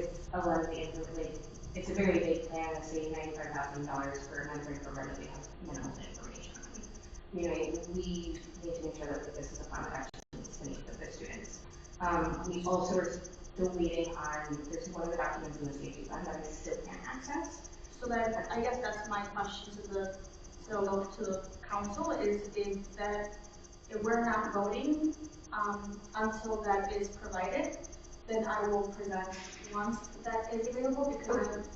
with a lot of the like, it's a very big plan of say $95,000 for a mentoring program that we have minimal information on. You know, we need to make sure that this is a plan that actually meets the needs of the students. We also are still waiting on, there's one of the documents in the safety plan that I still can't access. So that, I guess that's my question to the council is that if we're not voting until that is provided, then I will present once that is available because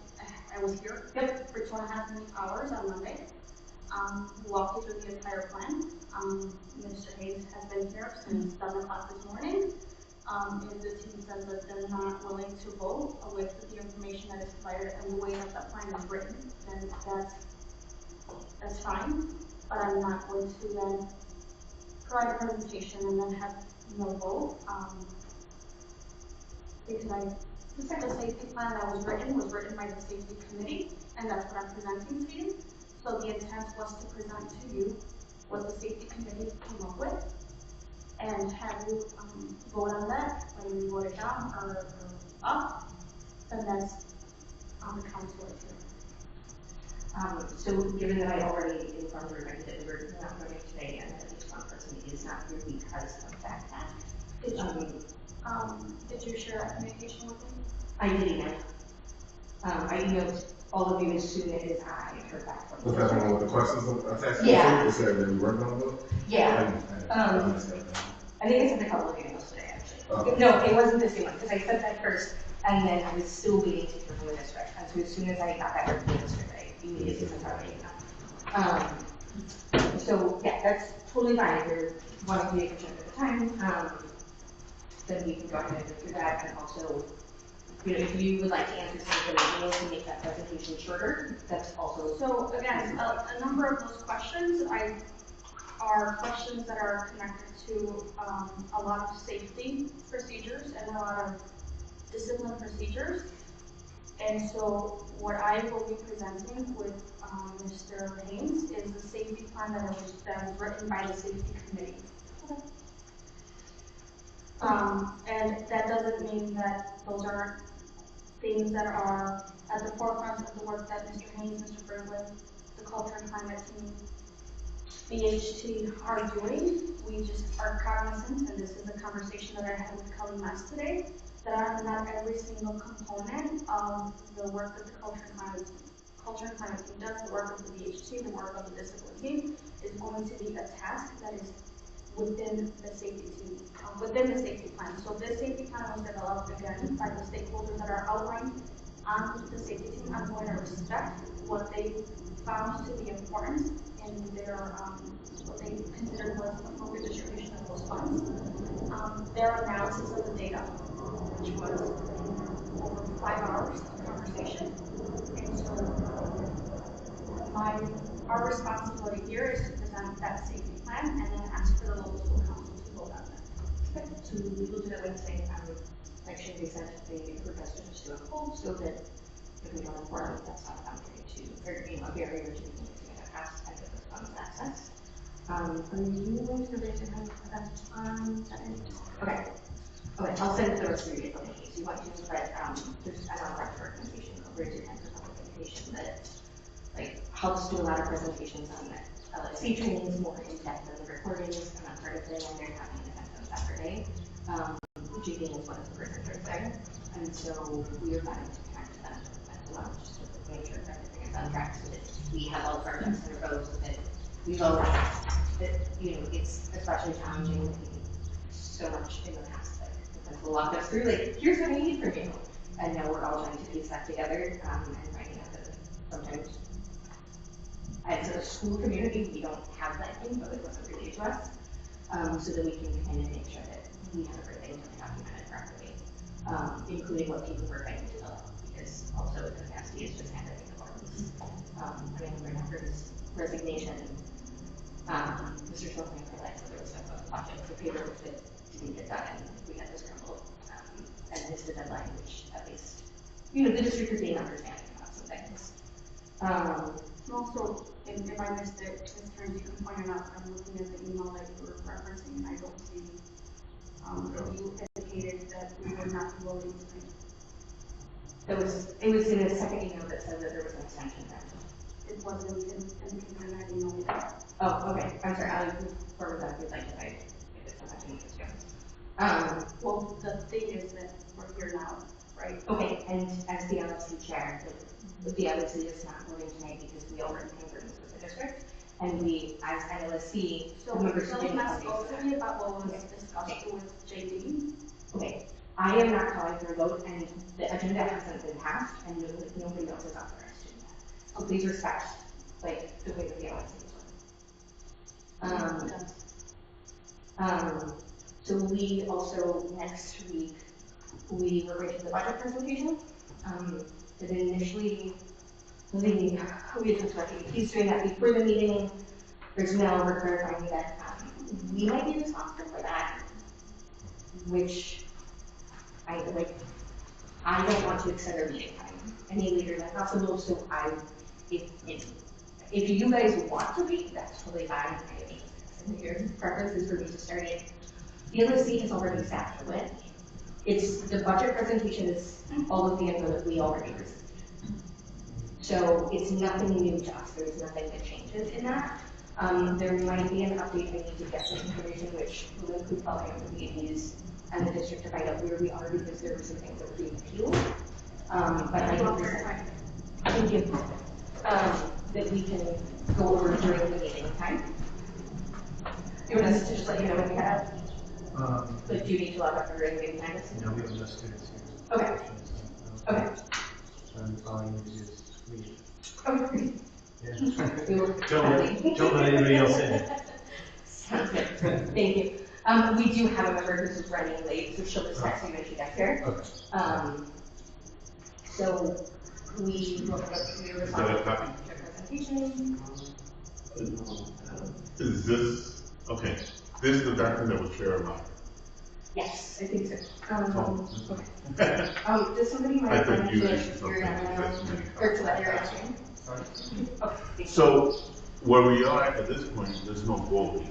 I was here for 2.5 hours on Monday. Walked you through the entire plan. Mr. Hayes has been here since 7 o'clock this morning. If the team says that they're not willing to vote with the information that is provided and the way that the plan is written, then that's fine. But I'm not going to then provide a presentation and then have no vote. Because the safety plan that was written by the safety committee, and that's what I'm presenting to you. So the intent was to present to you what the safety committee came up with and have you vote on that, whether you vote it down or up, then that's on the council issue. So given that I already informed everybody that we're not voting today and that at least one person is not here because of that fact. Did you share that communication with me? I did email. I emailed all of you as soon as I heard back from you. Was that one of the questions attached? Yeah. You said that you worked on it? Yeah. I think I sent a couple of emails today actually. No, it wasn't the same one because I sent that first and then I was still waiting to hear from the district. And so as soon as I got that from the district, I immediately sent out an email. So yeah, that's totally fine. If you're wanting to be efficient at the time, then we can go ahead and do that. And also, you know, if you would like to answer some of the emails and make that presentation shorter, that's also. So again, a number of those questions are questions that are connected to a lot of safety procedures and a lot of discipline procedures. And so what I will be presenting with Mr. Haynes is the safety plan that was written by the safety committee. And that doesn't mean that those aren't things that are at the forefront of the work that Mr. Haynes, Mr. Berglund, the culture and climate team, BHT are doing. We just are cognizant, and this is a conversation that I had with Kelly Mess today, that not every single component of the work that the culture and climate team does, the work of the BHT, the work of the discipline team, is going to be a task that is within the safety team, within the safety plan. So this safety plan was developed again by the stakeholders that are outlined on the safety team. I'm going to respect what they found to be important in their what they considered was an appropriate distribution of those funds. Their analysis of the data, which was over 5 hours of conversation, and so our responsibility here is to present that safety plan and then ask for the local school council to vote on that. Okay, so we will do that Wednesday. Actually, they sent a request to just do a poll so that if we don't inform, that's not a boundary to, or a barrier to being able to get a pass and get those funds access. Are you going to raise your hand for that on Saturday? Okay. Okay, I'll send it to the rest of your people in case you want to, but there's an on-record organization called Raise Your Hand for Public Education that like helps do a lot of presentations on that. LFC trainings more in depth than the recordings. I'm not part of it, and they're having an event on Saturday. GP is one of the presenters there, and so we are planning to connect to them at the lunch just to make sure that everything is on track so that we have all of our ducks in a row so that we know that, you know, it's especially challenging so much in the past. Like, the principal walked us through, like, here's what I need from you. And now we're all trying to piece that together and finding out that sometimes as a school community, we don't have that info that wasn't relayed to us, so that we can kind of make sure that we have everything documented properly, including what people were trying to develop, because also the capacity is just handling the forms. I mean, right after his resignation, Mr. Foreman realized that there was a project for paperwork that didn't get done, and we had to scramble and missed the deadline, which at least, you know, the district is being understanding about some things. Also, if I missed it, as Karen, you can point it out, I'm looking at the email that you were referencing, and I don't see, you indicated that we were not voting tonight. It was in the second email that said that there was an extension there. It wasn't in that email either. Oh, okay, I'm sorry, I'll forward that if you'd like if it's not changes too. Well, the thing is that we're here now, right? Okay, and as the LFC chair, the LFC is not voting tonight because we already came to this with the district. And we, as an LSC, So the members tell didn't us come to openly about what was Okay. discussed with JD. Okay, I am not calling for a vote, and the agenda hasn't been passed, and nobody else is authorized to do that. So please respect, like, the way that the LSC is working. So we also, next week, we were going to the budget presentation. But initially, we had talked about he's doing that before the meeting. There's now we're clarifying that we might be responsible for that, which I like. I don't want to extend our meeting time any later than possible. So if you guys want to wait, that's totally fine. I think your preference is for me to start it. The LSC has already staffed for it. It's the budget presentation is all of the info that we already received. So it's nothing new to us. There's nothing that changes in that. There might be an update. I need to get some information, which will include following up with the ADs and the district to find out where we are because there were some things that were being appealed. But I can present. Thank you. That we can go over during the meeting time. You want us to just let you know when we have? Like, do you need to log up during the meeting time? No, we have just Okay. Okay. And following is leave. Okay. Yeah. We will Don't let anybody else in. Sounds good. Thank you. We do have a member who's running late, so she'll just text you when she gets here. Okay. So we will have a presentation. Is this, okay, this is the document that was shared online. Yes, I think so. Okay. Does somebody I mind thought going you to issued something, that's me. or to let your asking? Sorry. Okay, thank you. So, where we are at this point, there's no voting.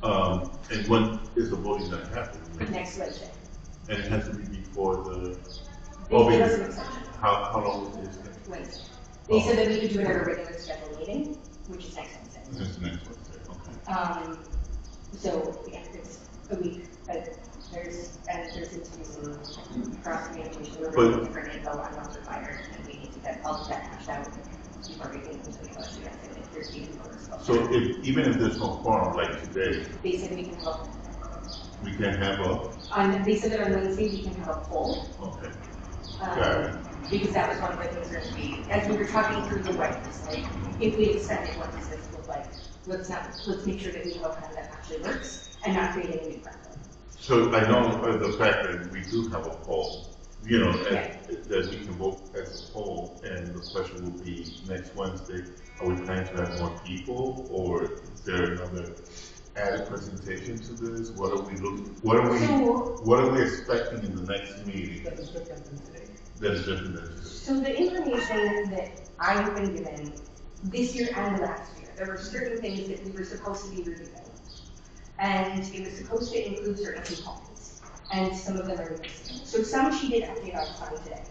And when is the voting gonna happen? Next Wednesday. And it has to be before the, They gave us an extension. how long is this? Wednesday. They said that we could do it at a regular scheduled meeting, which is next Wednesday. This is next Wednesday, okay. So yeah, it's a week, but there seems to be some cross communication with different info on what's required, and we need to get all of that hashed out before we can continue to let you guys in if there's even more response. So even if there's no quorum, like today, They said we can have we can have a, they said that on Wednesday we can have a poll. okay, got it. Because that was one of the things that as we were talking through the ways, like, if we extend it, what does this look like? Let's make sure that we have a plan that actually works and not create a new problem. So I know the fact that we do have a poll, you know, that we can vote as a poll, and the question will be next Wednesday, are we planning to have more people, or is there another added presentation to this? What are we expecting in the next meeting that is different than today? So the information that I've been given this year and last year, there were certain things that we were supposed to be reviewing. And it was supposed to include certain components. And some of them are missing. So some she did update on today.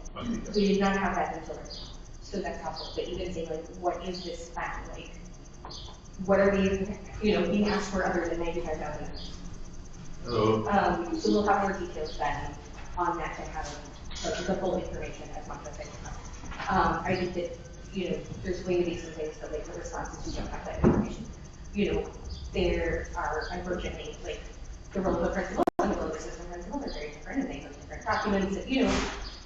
We did not have that until right now. So that's helpful. But even saying, like, what is this plan? Like, what are we, being asked for other than 95,000? So we'll have more details then on that to have the full information as much as I can. I think that, there's going to be some things that, like, the responses, we don't have that information. There are, unfortunately, like, the role of a principal and the role of assistant principal are very different, and they have different documents that,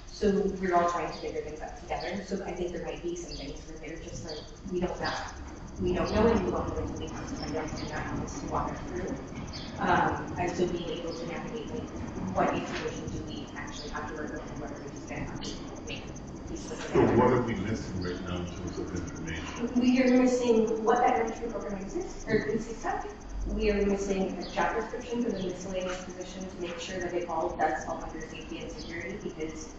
so we're all trying to figure things out together. So I think there might be some things where they're just like, we don't know. We don't know, and we won't know until we come to find out, and not have to walk us through. And so being able to navigate, like, what information do we actually have to work with, and what are we just going to have to make pieces of So what are we missing right now in terms of information? We are missing what that mentoring program exists, or consists of. We are missing a job description for the miscellaneous position to make sure that it all does fall under safety and security, because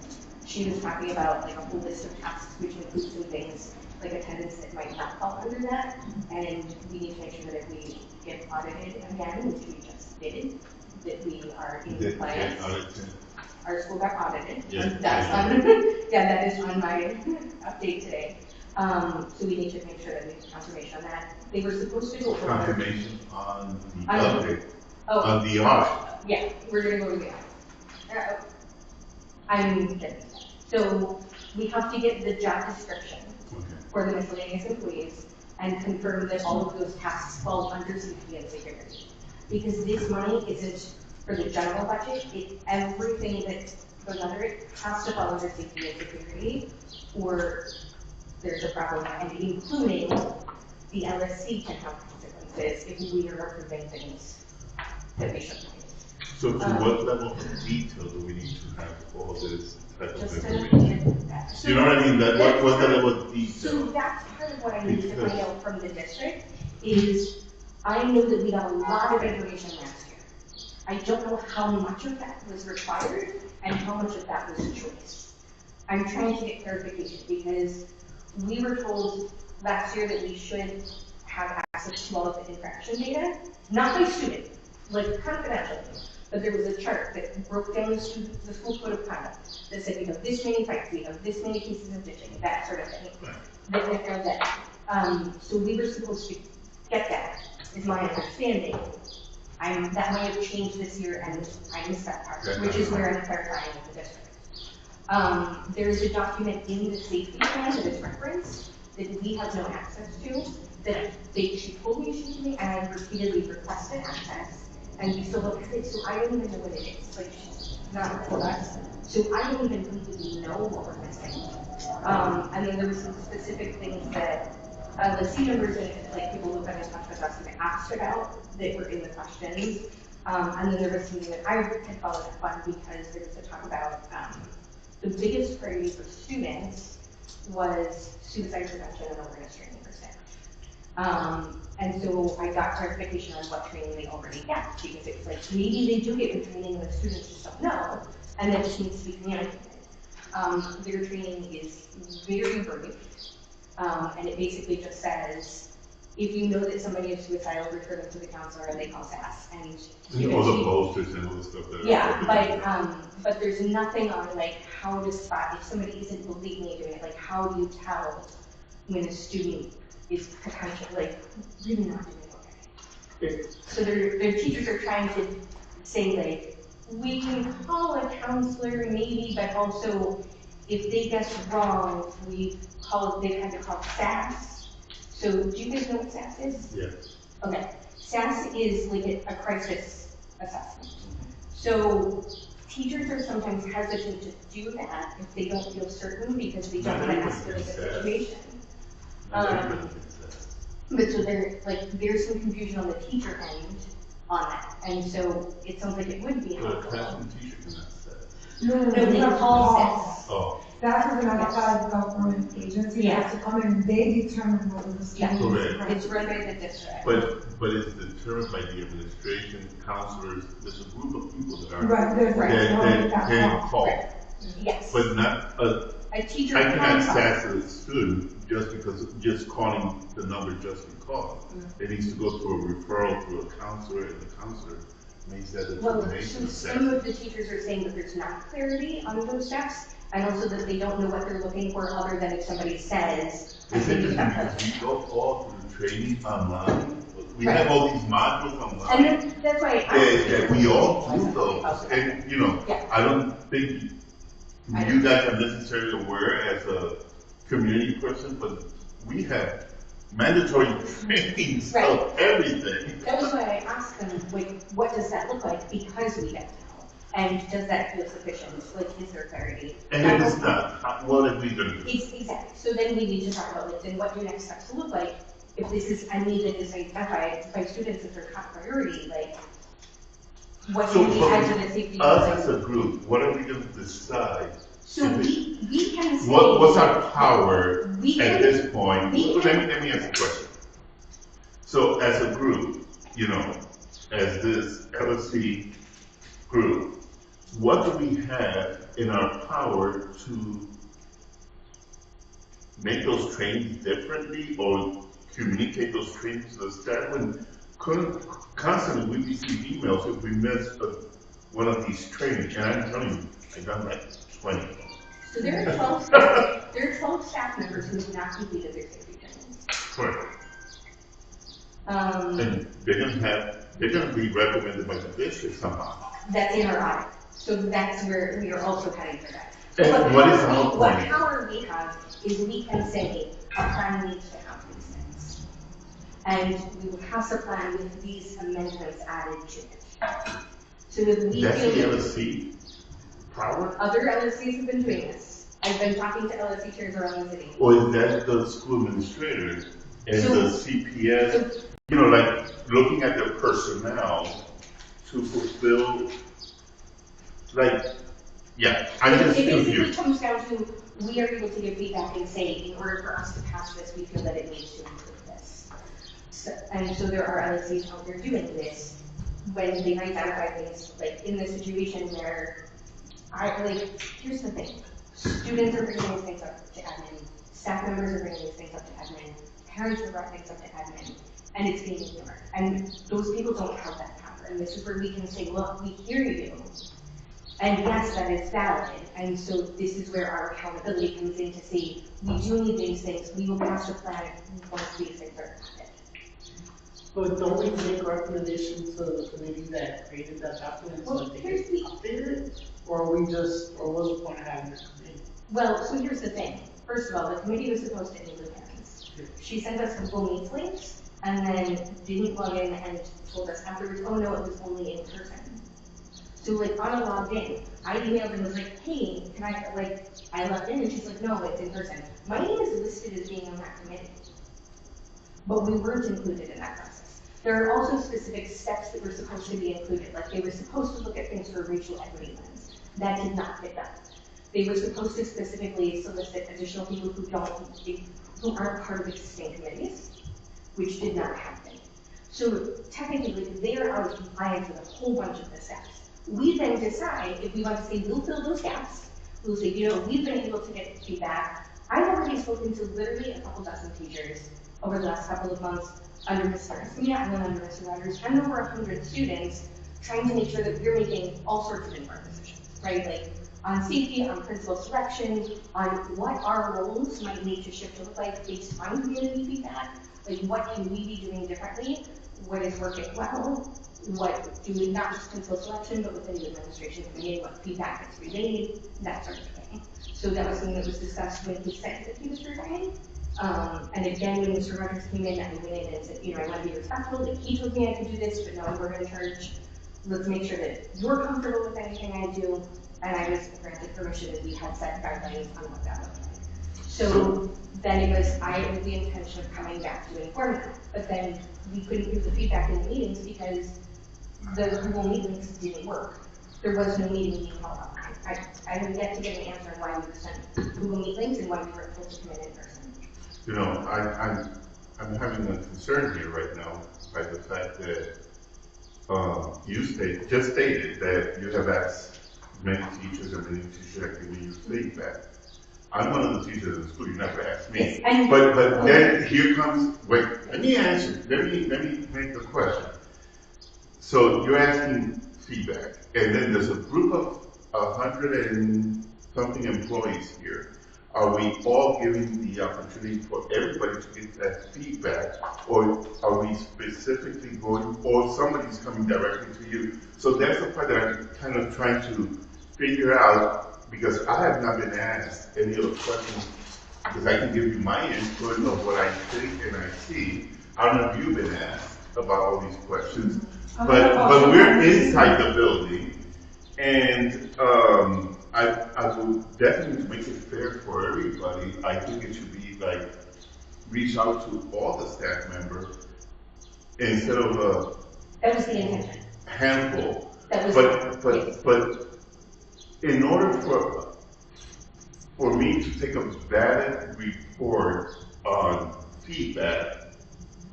she was talking about, like, a whole list of tasks, which includes some things like attendance that might not fall under that, and we need to make sure that if we get audited again, which we just did, that we are in compliance. our school got audited. Yeah. That's on, yeah, that is on my update today. So we need to make sure that we have confirmation on that. They were supposed to go over. Confirmation on the On- update, Oh, on the audit. yeah, we're gonna go over the I'm kidding. So we have to get the job description Okay. for the miscellaneous employees and confirm that all of those tasks fall under safety and security. Because this money isn't for the general budget, everything that goes under it has to fall under safety and security, or there's a problem, and including the LSC can have consequences if we are approving things that we shouldn't. So to what level of detail do we need to have all this type of Just information? so You know what I mean? that's What's the part- level of So detail? that's part of what I need to find out from the district, is I know that we got a lot of information last year. I don't know how much of that was required and how much of that was choice. I'm trying to get clarification because we were told last year that we should have access to all of the infraction data, not by student, like confidentially. But there was a chart that broke down the school code of conduct that said we have this many fights, we have this many cases of ditching, that sort of thing. So we were supposed to get that, is my understanding. That might have changed this year and I missed that part, which is where I'm clarifying with the district. There is a document in the safety plan that is referenced that we have no access to, that she told me she me, and I repeatedly requested access. And we still don't have it, so I don't even know what it is. Like, she's not for us. So I don't even completely know what we're missing. And then there were some specific things that the C members and like people who have been in touch with us have asked about that were in the questions. And then there was something that I had followed up on because there was a talk about the biggest priority for students was suicide prevention and awareness training for staff. And so I got clarification on what training they already get, because it was like, maybe they do get the training and the students just don't know, and that just needs to be communicated. Their training is very brief, and it basically just says, if you know that somebody is suicidal, refer them to the counselor and they call SAS. And All the posters and all the stuff that. yeah, but there's nothing on like how to spot if somebody isn't blatantly doing it. Like, how do you tell when a student is potentially like really not doing okay? So their teachers are trying to say like, we can call a counselor maybe, but also if they guess wrong, they've had to call SAS. So do you guys know what SAS is? Yes. Okay, SAS is like a crisis assessment. So teachers are sometimes hesitant to do that if they don't feel certain because they don't want to escalate the situation. But so there's some confusion on the teacher end on that, and so it sounds like it would be But a helpful. classroom teacher cannot say. No, they call SAS. Oh, That is an outside government agency that has to come in and they determine what the Yeah. student is. Correct. It's run by the district. but it's determined by the administration, counselors, there's a group of people that are. Right, there's Right. that Can call. call, Yes. but not, A teacher I can cannot call. sass a student just calling the number just because. It needs to go through a referral through a counselor, and the counselor makes that Well, determination. so some of the teachers are saying that there's not clarity on those steps, and also that they don't know what they're looking for other than if somebody says. It's interesting because we go all through training online. We have all these modules online. And that's why I That we all do those, and Yeah. I don't think you guys are necessarily aware as a community person, but we have mandatory trainings Right. of everything. That was why I asked them, like, what does that look like? Because we don't know. And does that feel sufficient? Like, is there clarity? And if it's not, what are we gonna do? Exactly. So then we need to talk about, like, then what do next steps look like? If this is a need that is identified by students as their top priority, like, what So can we from add to the safety? us as a group, what are we gonna decide? So we can say. What's our power We at can- this point? we Let can- me ask a question. So as a group, as this LSC group, what do we have in our power to make those trainings differently or communicate those trainings to the staff? When constantly we receive emails if we miss one of these trainings, and I'm telling you, I've done like 20. So there are 12 staff, there are 12 staff members who have not completed their safety training. Correct. Um, And they're gonna be recommended by the district somehow. that's in our audit. So that's where we are also heading for that. And what is our What plan? power we have is we can say a plan needs to have these things. And we will pass a plan with these amendments added to it. So if we That's the feel LSC power? other LSCs have been doing this. I've been talking to LSC chairs around the city. Or is that the school administrator and So- the CPS, you know, like looking at their personnel to fulfill, like, yeah, I'm just It basically confused. comes down to, we are able to give feedback and say, in order for us to pass this, we feel that it needs to include this. And so there are LSCs out there doing this, when they identify things, like in this situation where here's the thing. Students are bringing these things up to admin, staff members are bringing these things up to admin, parents are bringing things up to admin, and it's being ignored. And those people don't have that power, and this is where we can say, look, we hear you, and yes, that is valid, and so this is where our accountability comes in to say, we do need these things, we will pass a plan once these things are added. But don't we make recommendations to the committee that created that document so Well, that they here's can the, update it? Or what's the point of having this committee? well, so here's the thing. First of all, the committee was supposed to include parents. She sent us Google Meet links, and then didn't log in and told us afterwards, oh no, it was only in person. So like, Anna logged in, I emailed and was like, hey, can I logged in, and she's like, no, it's in person. My name is listed as being on that committee, but we weren't included in that process. There are also specific steps that were supposed to be included, like they were supposed to look at things for racial equity lens. That did not get done. They were supposed to specifically solicit additional people who aren't part of existing committees, which did not happen. So technically, they are out of compliance with a whole bunch of the steps. We then decide if we want to say we'll fill those gaps. We'll say, you know, we've been able to get feedback. I've already spoken to literally a couple dozen teachers over the last couple of months under Mr. Esmia and then under Mr. Rogers, and over 100 students, trying to make sure that we're making all sorts of informed decisions, right? Like on safety, on principal selection, on what our roles might need to shift to look like based on community feedback. Like what can we be doing differently? What is working well? What do we, not just principal selection, but within the administration committee, what feedback is relayed, that sort of thing. So that was something that was discussed when he said that he was resigning. And again, when Mr. Rogers came in, I went in and said, you know, I want to be respectful, that he told me I could do this, but no, we're in charge. Let's make sure that you're comfortable with anything I do. And I was granted permission, and we had set guidelines on what that looked like. So then it was, I had the intention of coming back to inform them, but then we couldn't give the feedback in the meetings because the Google Meet links didn't work. There was no meeting being held online. I have yet to get an answer on why we were sent Google Meet links and why we were able to come in person. You know, I'm having a concern here right now by the fact that you just stated that you have asked many teachers and many teachers that give you feedback. I'm one of the teachers in the school, you never asked me. Yes, but then here comes, wait, let me answer, let me make the question. So you're asking feedback, and then there's a group of 100 and something employees here. Are we all giving the opportunity for everybody to get that feedback, or are we specifically going, or somebody's coming directly to you? So that's the part that I'm kind of trying to figure out, because I have not been asked any of the questions, because I can give you my input of what I think and I see. I don't know if you've been asked about all these questions, but we're inside the building, and I will definitely make it fair for everybody. I think it should be like, reach out to all the staff members instead of That was the intention. a handful. That was But in order for me to take a valid report on feedback,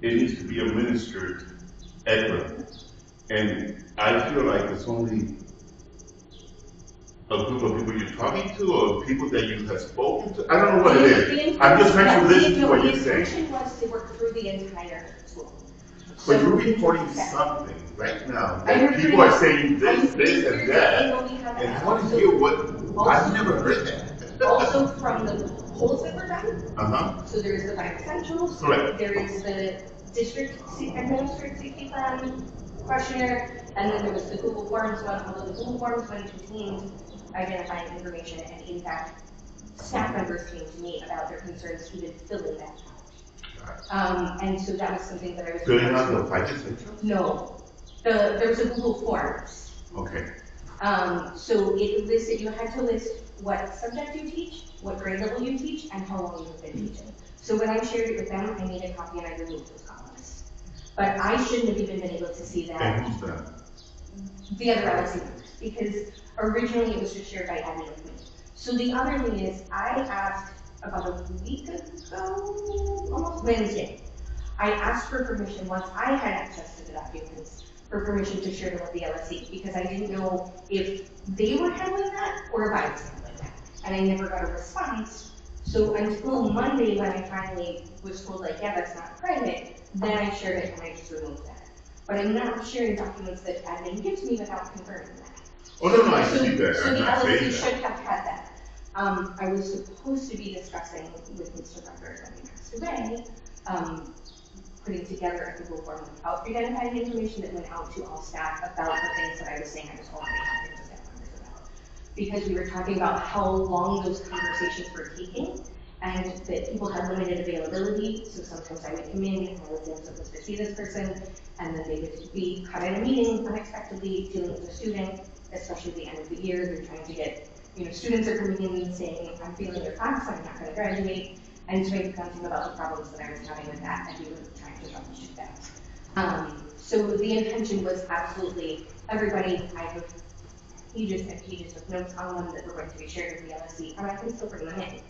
it needs to be administered equitably. And I feel like it's only a group of people you're talking to, or people that you have spoken to. I don't know what it is. I'm just trying to listen to what you're saying. The intention was to work through the entire school. But So you're we reporting can- something right now I'm that people are saying I'm this and here's the that. angle we have And I want to hear I've never heard that. Also from the polls that were done, Uh-huh, so there is the 5 essentials. correct. There is the district administered safety plan questionnaire, and then there was the Google Forms one, although the Google Forms one contained identifying information, and in fact, staff members came to me about their concerns even filling that out. And so that was something that I was. Filling out the 5 essentials? No, there was a Google Forms. Okay. So it listed, you had to list what subject you teach, what grade level you teach, and how long you've been teaching. So when I shared it with them, I made a copy and I removed those columns. But I shouldn't have even been able to see that. And who's that? The other LSC members, because originally it was just shared by admin with me. So the other thing is, I asked about a week ago, almost Wednesday, I asked for permission once I had access to the documents for permission to share them with the LSC, because I didn't know if they were handling that or if I was handling that. And I never got a response. So until Monday, when I finally was told, like, yeah, that's not private, then I shared it and I just removed that. But I'm not sharing documents that admin gives me without confirming that. Oh, no, I see that. So I'm the not LSC saying should that. have had that. I was supposed to be discussing with Mr. Becker when he passed away, putting together a Google form without identifying information that went out to all staff about the things that I was saying I was already talking to staff members about. Because we were talking about how long those conversations were taking, and that people had limited availability, so sometimes I would come in and I was supposed to see this person, and then they would be cut at a meeting unexpectedly, dealing with a student, especially at the end of the year, they're trying to get, students are coming in and saying, I'm failing your class, I'm not gonna graduate, and so I confronted him about the problems that I was having with that, and we were trying to troubleshoot that. So the intention was absolutely, everybody, I have pages and pages of notes on them that were going to be shared with the LSC, and I can still bring them in.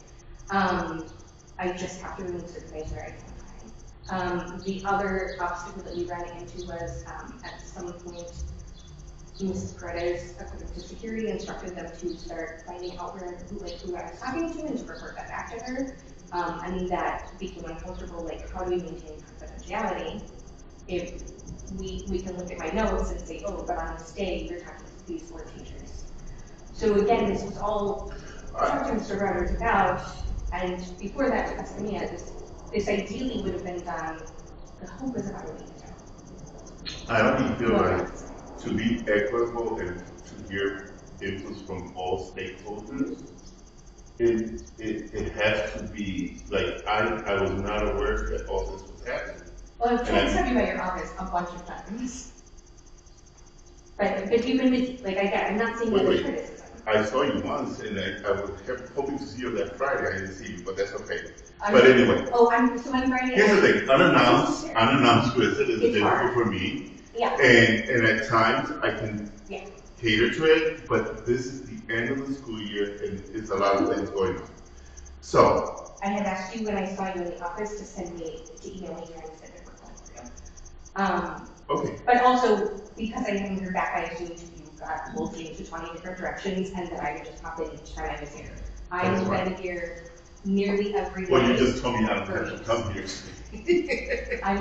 I just have to remove certain things that I identify. The other obstacle that we ran into was, at some point, Ms. Paredes, according to security, instructed them to start finding out who I was talking to and to report that back to her. And that became uncomfortable, like, how do we maintain confidentiality if we can look at my notes and say, oh, but on this day, you're talking to these 4 teachers. So again, this was all talked to Mr. Rogers about, and before that, with FCCA, this ideally would have been done, the hope was about a week ago. I don't feel like to be equitable and to hear inputs from all stakeholders, it has to be, like, I was not aware that all this was happening. Well, I've tried to have you by your office a bunch of times. But if you've been busy, like, I'm not saying that as criticism. I saw you once, and I was hoping to see you that Friday. I didn't see you, but that's okay. But anyway. Oh, I'm Friday. Here's the thing, unannounced visit is difficult for me. Yeah. And at times I can cater to it, but this is the end of the school year and it's a lot of things going on. So. I had asked you when I saw you in the office to email me trying to send a report for you. Okay. But also, because I hadn't heard back, I assumed you got pulled into 20 different directions and that I would just pop in each time I was here. I've been here nearly every day. Well, you just told me I don't have to come here. You I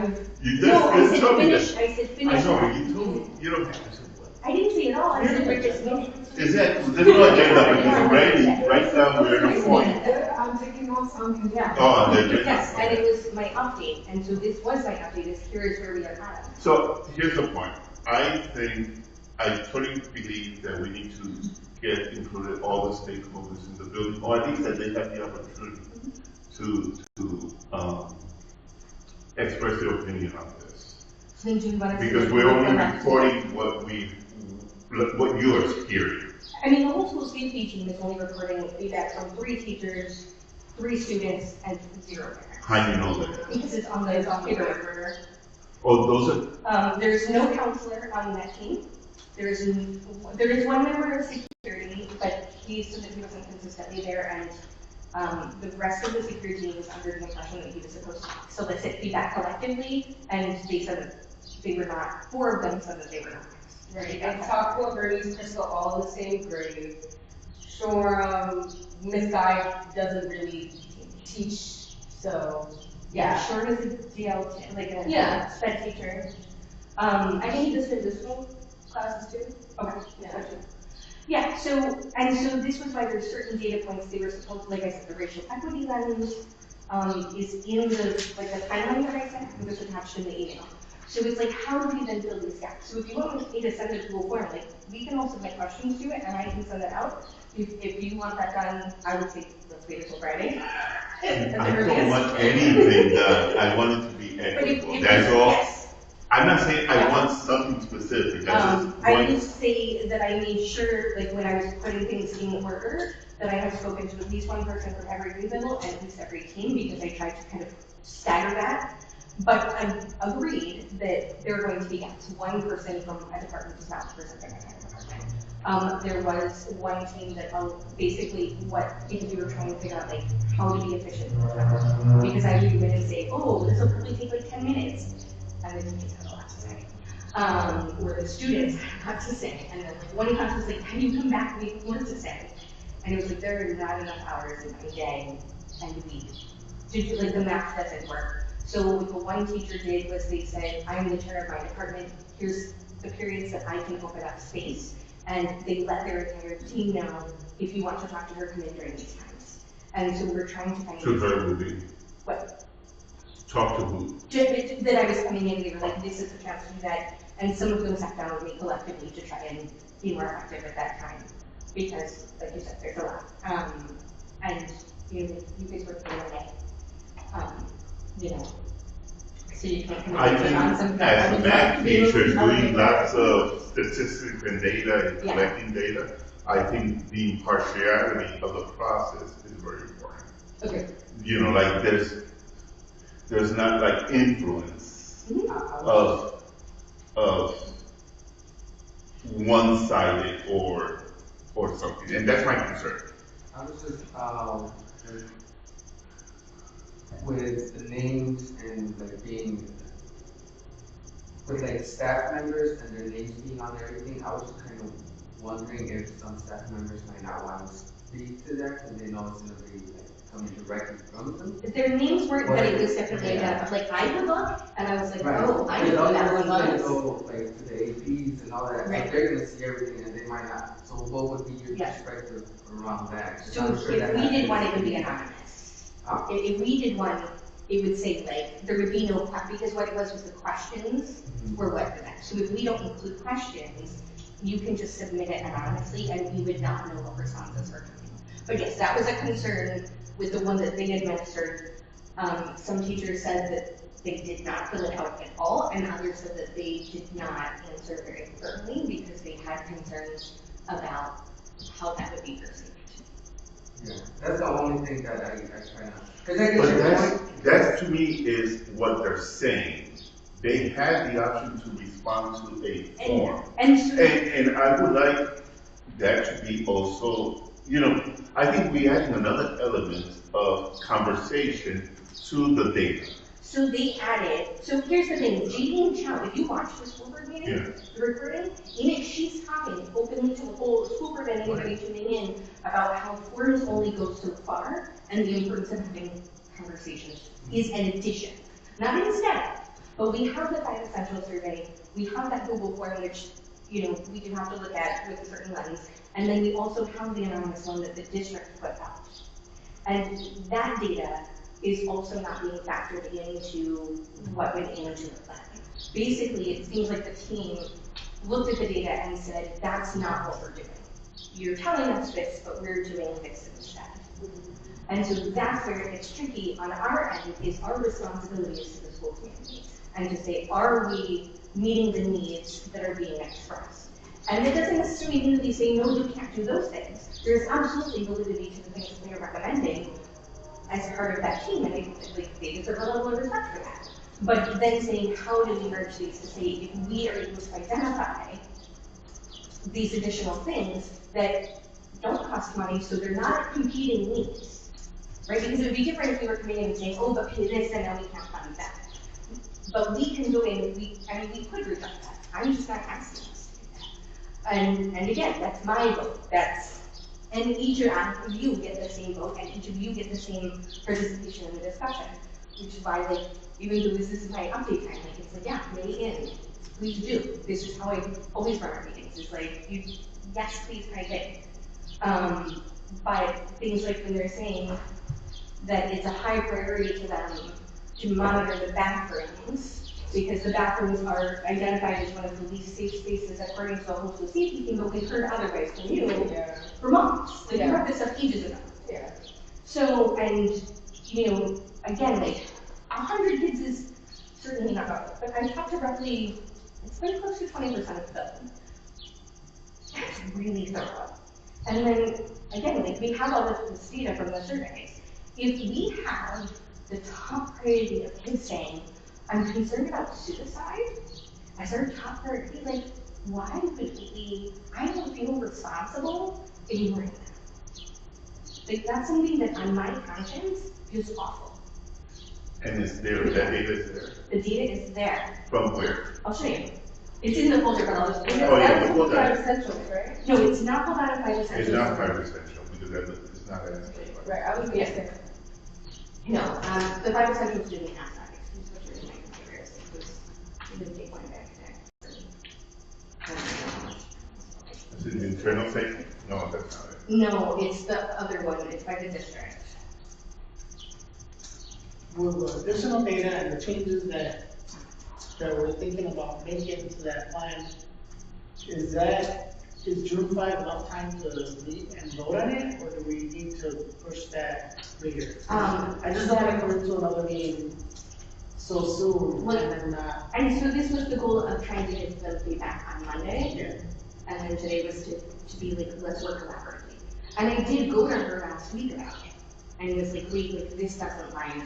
told me that. I said finish. I know, but you told me you don't have to. I didn't say it all. I said we're just minutes. Is that, there's no agenda, because Randy, right now, we're in a point. I'm taking notes on. Yeah. Oh, the agenda. Yes, and it was my update, and so this was my update, here is where we are at. So, here's the point. I fully believe that we need to get included all the stakeholders in the building, or at least that they have the opportunity to express their opinion on this. So do you want to because we're only reporting what you are hearing. I mean, the whole school safety team is only reporting feedback from 3 teachers, 3 students, and 0 parents. How do you know that? Because it's on the paper. Oh, those are. There's no counselor on that team. There is one member of security, but he said that he wasn't consistently there, and the rest of the security team was under the impression that he was supposed to solicit feedback collectively, and they said that they were not. 4 of them said that they were not. Right, and Taco, Bernice, Crystal, all the same grade. Sure, Miss Guy doesn't really teach, so yeah. Short is a DL, like a sped teacher. I think this for this one classes too. Okay. Yeah. Yeah, so this was why there's certain data points, they were supposed, like I said, the racial equity lens, is in the timeline that I sent, it was attached in the email. So it's like, how do we then fill these gaps? So if you want me to send it to Google Form, like, we can also make questions to it, and I can send it out. If you want that done, I would say, let's wait until Friday. I don't want anything done, I want it to be equitable, that's all. Yes. I'm not saying I want something specific, I just I want. would say that I made sure, like when I was putting things in order, that I had spoken to at least one person from every grade level and at least every team, because I tried to kind of stagger that. But I agreed that there are going to be gaps. One person from a department does not represent their entire department. There was one team that basically because we were trying to figure out like how to be efficient with that. Because I would go in and say, oh, this will probably take like 10 minutes. And the teachers had a lot to say. Or the students had a lot to say. And then one class was like, can you come back, we have more to say. And it was like, there are not enough hours in my day and week to do, like the math doesn't work. So what the one teacher did was they said, I'm the chair of my department, here's the periods that I can open up space. And they let their entire team know, if you want to talk to her, come in during these times. And so we're trying to find. To her would be. What? Talk to who? That I was coming in, they were like, this is the chance to do that. And some of them sat down with me collectively to try and be more effective at that time. Because, like you said, there's a lot. And you guys work for one day. So you can't come I in think on something. as a math teacher, doing lots of statistics and data and Yeah. collecting data, I think the impartiality of the process is very important. Okay. Like there's not like influence of one-sided or something, and that's my concern. I was just, with the names and like being, with like staff members and their names being on everything, I was just kind of wondering if some staff members might not want to speak to that because they know it's going to be like coming directly from them. Their names weren't, but it was definitely that. Like I would look, and I was like, Right. oh, I know that one was. Go like to the APs and all that. Right. So they're going to see everything and they might not. So what would be your Yeah. perspective around that? 'Cause So I'm sure if that we did happens. one, it would be anonymous. If we did one, it would say like, there would be no, because what it was the questions were what for them. So if we don't include questions, you can just submit it anonymously and we would not know what responses were coming. But yes, that was a concern with the one that they administered. Some teachers said that they did not fill it out at all, and others said that they did not answer very firmly because they had concerns about how that would be perceived. Yeah, that's the only thing that I try not. Because I But guess that to me is what they're saying. They had the option to respond to a form. And I would like that to be also, I think we add another element of conversation to the data. So they added, so here's the thing, JD and Chow, if you watch the school board meeting, the recording, in it she's talking openly to the whole school board and anybody tuning in about how forms only go so far and the importance of having conversations is an addition, not instead. But we have the 5 essential survey, we have that Google form which, we do have to look at with a certain lens, and then we also have the anonymous one that the district put out. And that data is also not being factored into what went into the plan. Basically, it seems like the team looked at the data and said, that's not what we're doing. You're telling us this, but we're doing this instead. And so that's where it gets tricky on our end, is our responsibilities to the school community. And to say, are we meeting the needs that are being expressed? And it doesn't necessarily mean that they say, no, you can't do those things. There's absolutely validity to the things that they're recommending as part of that team, and they deserve a level of respect for that. But then saying, how do we merge these to say, if we are able to identify these additional things that don't cost money, so they're not competing needs, right? Because it would be different if we were coming in and saying, oh, but pay this and now we can't fund that. But we can go in, we could reject that. I'm just not asking us to do that. And again, that's my vote. And each of you get the same vote, and each of you get the same participation in the discussion, which is why, even though this is my update time, it's yeah, weigh in, please do. This is how I always run our meetings. It's like, yes, please, I did. But things like when they're saying that it's a high priority to them to monitor the bathrooms, because the bathrooms are identified as one of the least safe spaces according to the whole safety thing, but we've heard otherwise from you for months. Like, you brought this up ages ago. Yeah. So, and, you know, again, like, 100 kids is certainly not enough, but I've talked to roughly, it's been close to 20% of them. That's really thorough. And then, again, like, we have all this data from the surveys. If we have the top priority of kids saying, I'm concerned about suicide, as our top priority, like, why would we, I don't feel responsible ignoring that. Like, that's something that on my conscience feels awful. And is there, that data is there? The data is there. From where? I'll show you. It's in the folder, but I'll just. Oh, yeah, the folder. Essentials, right? No, it's not pulled out of Five Essentials. It's not private essential, because that is not an essential. Right, I was gonna say. No, the Five Essentials didn't have that. Excuse what you're doing. It didn't take one back there. Is it internal safety? No, that's not it. No, it's the other one. It's by the district. With the additional data and the changes that we're thinking about making to that plan, is June 5 enough time to meet and vote on it, or do we need to push that later? I just don't want to go into another meeting so soon and then not. And so this was the goal of trying to get the feedback on Monday. Yeah. And then today was to be like, let's work collaboratively. And I did go to her last week about it. And was like, wait, like, this doesn't line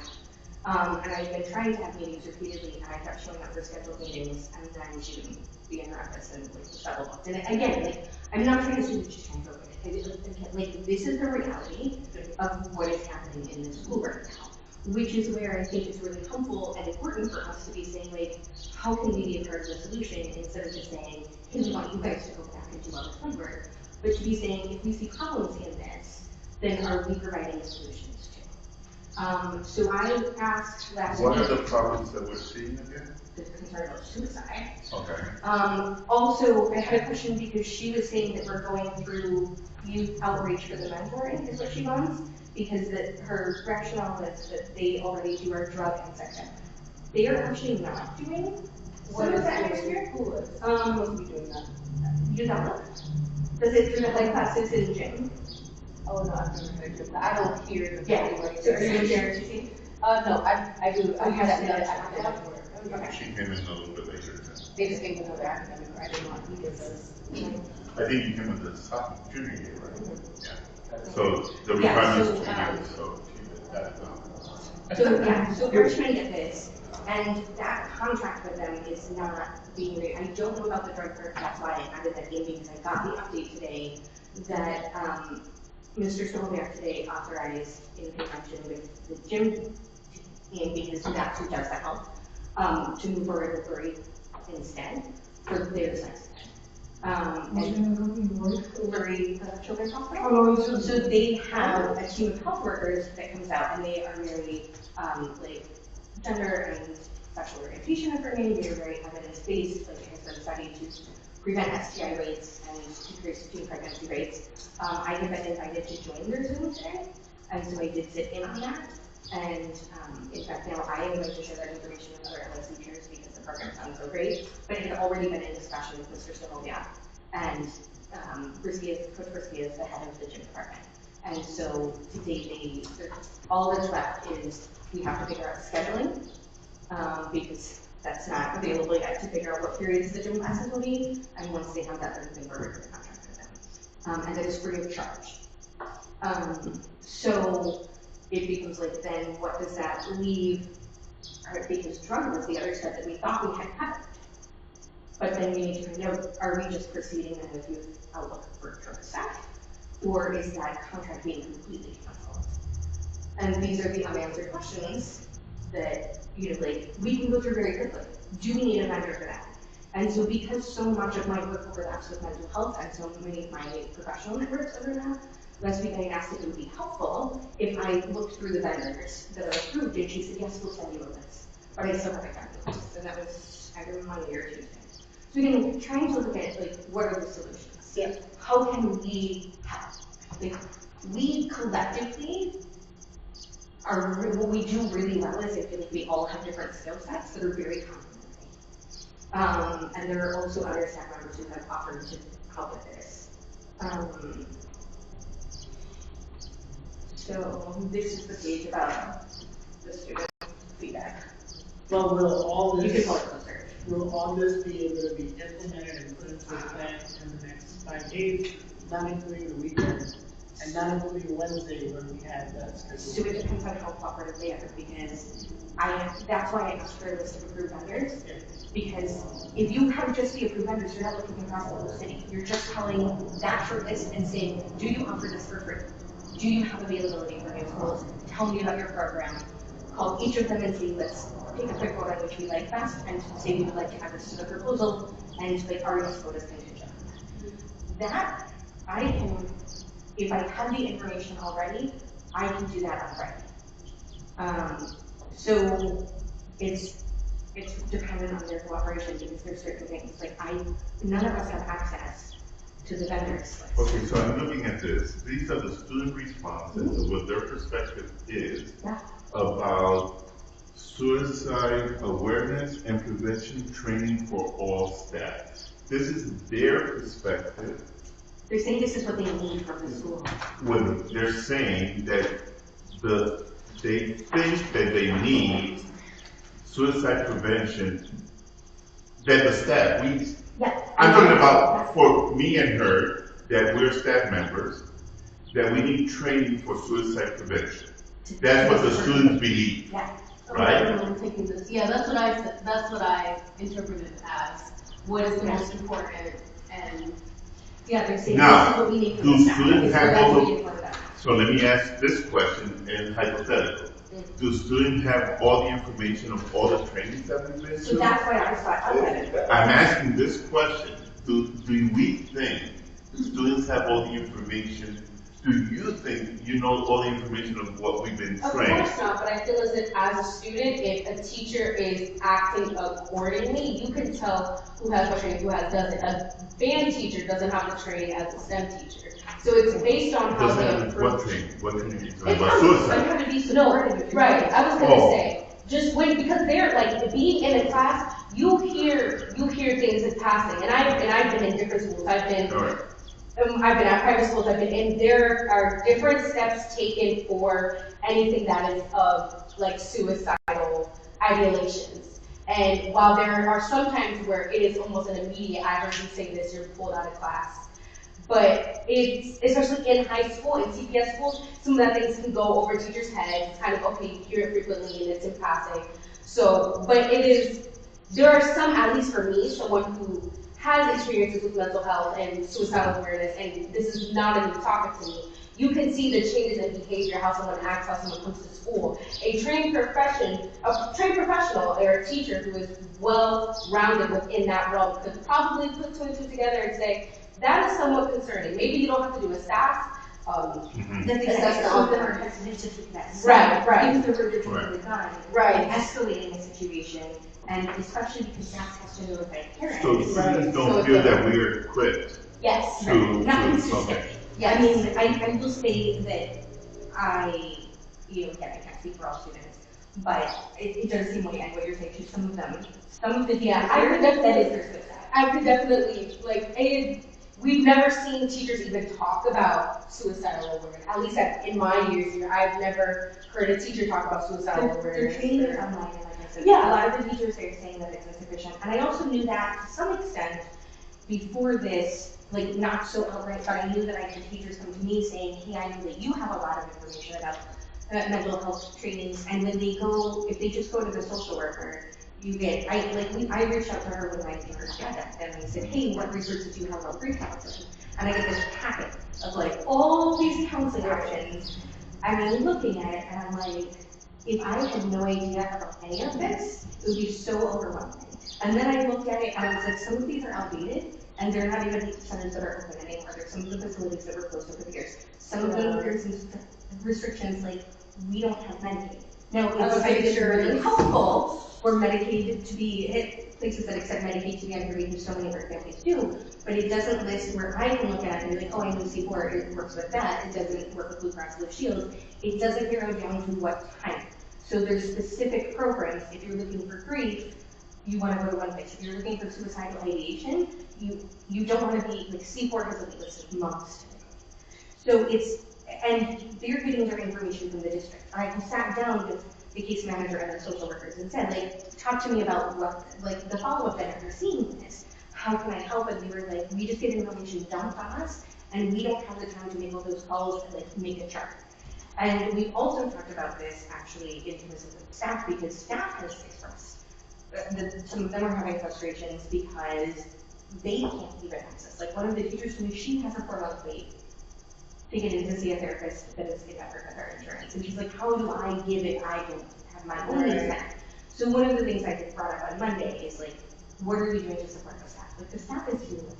up. And I've been trying to have meetings repeatedly, and I kept showing up for scheduled meetings, and then she wouldn't be in her office and like double booked. And again, like, I'm not trying to say that she's trying to open it. Like, this is the reality of what is happening in the school right now, which is where I think it's really helpful and important for us to be saying, like, how can we be a part of the solution instead of just saying, hey, we want you guys to go back and do all this legwork, but to be saying, if we see problems in this, then are we providing the solutions too? So I asked last week. What are the problems that we're seeing again? The concern about suicide. Okay. Also, I had a question because she was saying that we're going through youth outreach for the mentoring is what she wants, because that her rationale is that they already do our drug and sex ed. They are actually not doing what is that next year? Who is supposed to be doing that? Youth outlook? Does it through the like classes in gym? Oh, no, I'm doing I don't hear the. Yeah. So are you in JRTC? No, I do, I have that, Okay. okay. She came in a little bit later. They just think another academic, I didn't want to get those. I think you came in the junior year, right? Yeah. So the Yeah, requirement so, is 2 years, so she did that as So yeah, so we're trying to get this, and that contract with them is not being made. I don't know about the drug part, that's why I added that in, because I got the update today that Mr. Stolberg today authorized in conjunction with the gym team, because that's who does the help, to move forward with Lori instead for their sex ed. And Lori Children's Hospital. So they have a team of health workers that comes out, and they are very like gender and sexual orientation affirming. They are very evidence-based. Like, it has been studied to prevent STI rates and decrease teen pregnancy rates. I have been invited to join their Zoom today, and so I did sit in on that. And in fact, now I am going to share that information with other LSC chairs because the program sounds so great. But it had already been in discussion with Mr. Simonia, and Coach Brisky is the head of the gym department. And so today, all that's left is we have to figure out scheduling, because that's not available yet, to figure out what periods the gym classes will be. And once they have that, then we can work with the contract with them. And that is free of charge. So it becomes like, then what does that leave? Because drug was the other step that we thought we had covered. But then we need to know, are we just proceeding then with youth outlook for drug staff? Or is that contract being completely canceled? And these are the unanswered questions that, you know, like, we can go through very quickly. Do we need a vendor for that? And so because so much of my work overlaps with mental health and so many of my professional networks overlap, last week I asked if it would be helpful if I looked through the vendors that are approved, and she said, yes, we'll send you a list. But I still haven't gotten the list, and that was either Monday or Tuesday. So again, trying to look at, like, what are the solutions? Yeah. How can we help? Like, we collectively what we do really well is I feel like we all have different skill sets that are very complementary. And there are also other staff members who have offered to help with this. So this is the page about the student feedback. Well, will all You can this, pull it closer. will all this be able to be implemented and put into a plan in the next 5 days, not including the weekend, and not including Wednesday when we had that schedule? So it depends on how cooperative they are, because that's why I asked for a list of approved vendors. Yeah. Because if you have just the approved vendors, you're not looking across the whole city. You're just telling that short list and saying, do you offer this for free? Do you have availability for new schools? Tell me about your program. Call each of them and say, let's take a quick vote on which we like best, and say we would like to add this to the proposal, and like our next vote is contingent on that. I can, if I have the information already, I can do that on Friday. So it's dependent on their cooperation, because there's certain things, like none of us have access to the vendors list. Okay, so I'm looking at this. These are the student responses of what their perspective is about suicide awareness and prevention training for all staff. This is their perspective. They're saying this is what they need from the school. When they're saying that they think that they need suicide prevention, that the staff, I'm talking about for me and her, that we're staff members, that we need training for suicide prevention. That's what the students believe, Yeah. right? I'm taking this. Yeah, that's what I said. That's what I interpreted as what is the most important. And Yeah, they're saying Now, this is what we need from do the staff. students It's have what all we the- need for them. So let me ask this question in hypothetical. Do students have all the information of all the trainings that we've been So to? that's why I thought, I'm asking this question. Do we think students have all the information? Do you think you know all the information of what we've been of trained? course not, but I feel as if as a student, if a teacher is acting accordingly, you can tell who has what training, who doesn't. A band teacher doesn't have the training as a STEM teacher. So it's based on how Doesn't they have approach. what training? What training are you talking It's about? not- Suicide. I have to be No, supportive. if you're right, doing I was it. gonna Oh. say, just because they're like, being in a class, you hear things in passing, and I've been in different schools, All right. I've been at private schools, and there are different steps taken for anything that is of like suicidal ideations. And while there are some times where it is almost an immediate, I heard you say this, you're pulled out of class. But it's, especially in high school and CPS schools, some of that things can go over teachers' heads. It's kind of, okay, you hear it frequently and it's in passing. So, but there are some, at least for me, someone who has experiences with mental health and suicidal awareness, and this is not a new topic to me. You can see the changes in behavior, how someone acts, how someone comes to school. A trained professional or a teacher who is well-rounded within that realm could probably put two and two together and say, that is somewhat concerning. Maybe you don't have to do a staff. Mhm. Then they Assess said the some of them offer. are hesitant to take that Right, step. right. Because they're worried they're the gun. Right. And escalating the situation, and especially because that has to do with their parents. So students So don't it's feel a- that we're equipped Yes. to, Nothing okay. systemic. Yes. I mean, I will say that again, I can't speak for all students, but it does seem like, and what you're saying, to some of the Yeah, I heard that is their suicide. I could definitely, we've never seen teachers even talk about suicidal awareness. At least in my years here, I've never heard a teacher talk about suicidal Their awareness. training is online, and like I said, Yeah. a lot of the teachers are saying that it's insufficient. And I also knew that to some extent before this, like not so outright, but I knew that I had teachers come to me saying, hey, I know that you have a lot of information about mental health trainings, and when they go, if they just go to the social worker, you get, I reached out to her when I first got that, and I said, hey, what resources do you have about pre-counseling? And I get this packet of like all these counseling options, and I'm looking at it, and I'm like, if I had no idea about any of this, it would be so overwhelming. And then I looked at it, and I was like, some of these are outdated, and they're not even centers that are open anymore. There's some of the facilities that were closed over the years. Some of them, there's some restrictions, like, we don't have Medicaid. Now, it's really helpful for Medicaid to be, places that accept Medicaid to be underrated, so many of our families do, but it doesn't list where I can look at it and be like, oh, I know C4, it works with that, it doesn't work with Blue Cross Blue Shield. It doesn't narrow down to what type. So there's specific programs. If you're looking for grief, you want to go to one place. If you're looking for suicidal ideation, you don't want to be, like C4 has a wait list of months. So and they're getting their information from the district. I sat down with the case manager and the social workers and said, like, talk to me about what, like, the follow-up that after seeing this, how can I help? And they were like, we just get information dumped on us, and we don't have the time to make all those calls and, like, make a chart. And we also talked about this, actually, in terms of the staff, because staff has expressed that some of them are having frustrations because they can't even access. Like, one of the teachers told me she has a 4-month wait to get in to see a therapist that is in network with her insurance. And she's like, how do I give it? I don't have my own expense. So one of the things I brought up on Monday is like, what are we doing to support the staff? Like, the staff is human.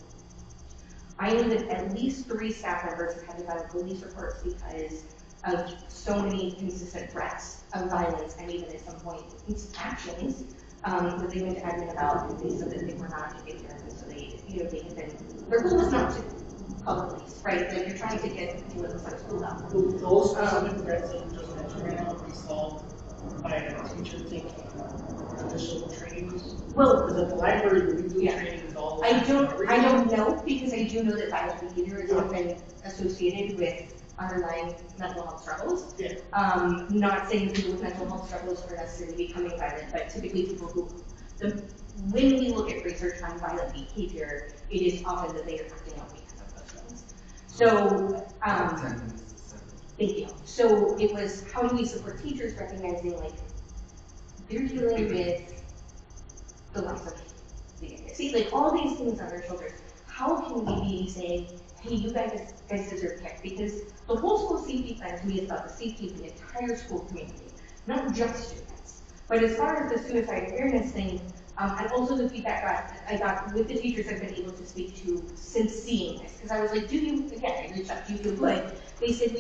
I know that at least 3 staff members have had to file police reports because of so many consistent threats of violence and even at some point actions that they went to admin about, and they said that they were not taking care of them. So they, they had been, their goal was not to call the police, right? Like, you're trying to get people in the school level. Those specific threats that you just mentioned right now be solved by a teacher taking additional trainings? Well, because at the library, we do trainings all the time. I don't know, because I do know that violent behavior is often associated with underlying mental health struggles. Yeah. Not saying that people with mental health struggles are necessarily becoming violent, but typically people who, when we look at research on violent behavior, it is often that they are acting out because of those things. So, thank you. So it was, how do we support teachers recognizing, like, they're dealing with the loss of see, like, all these things on their shoulders. How can we be saying, hey, you guys deserve care? Because the whole school safety plan to me is about the safety of the entire school community, not just students. But as far as the suicide awareness thing, and also the feedback I got with the teachers I've been able to speak to since seeing this, because I was like, again, I reached out, do you feel good? They said,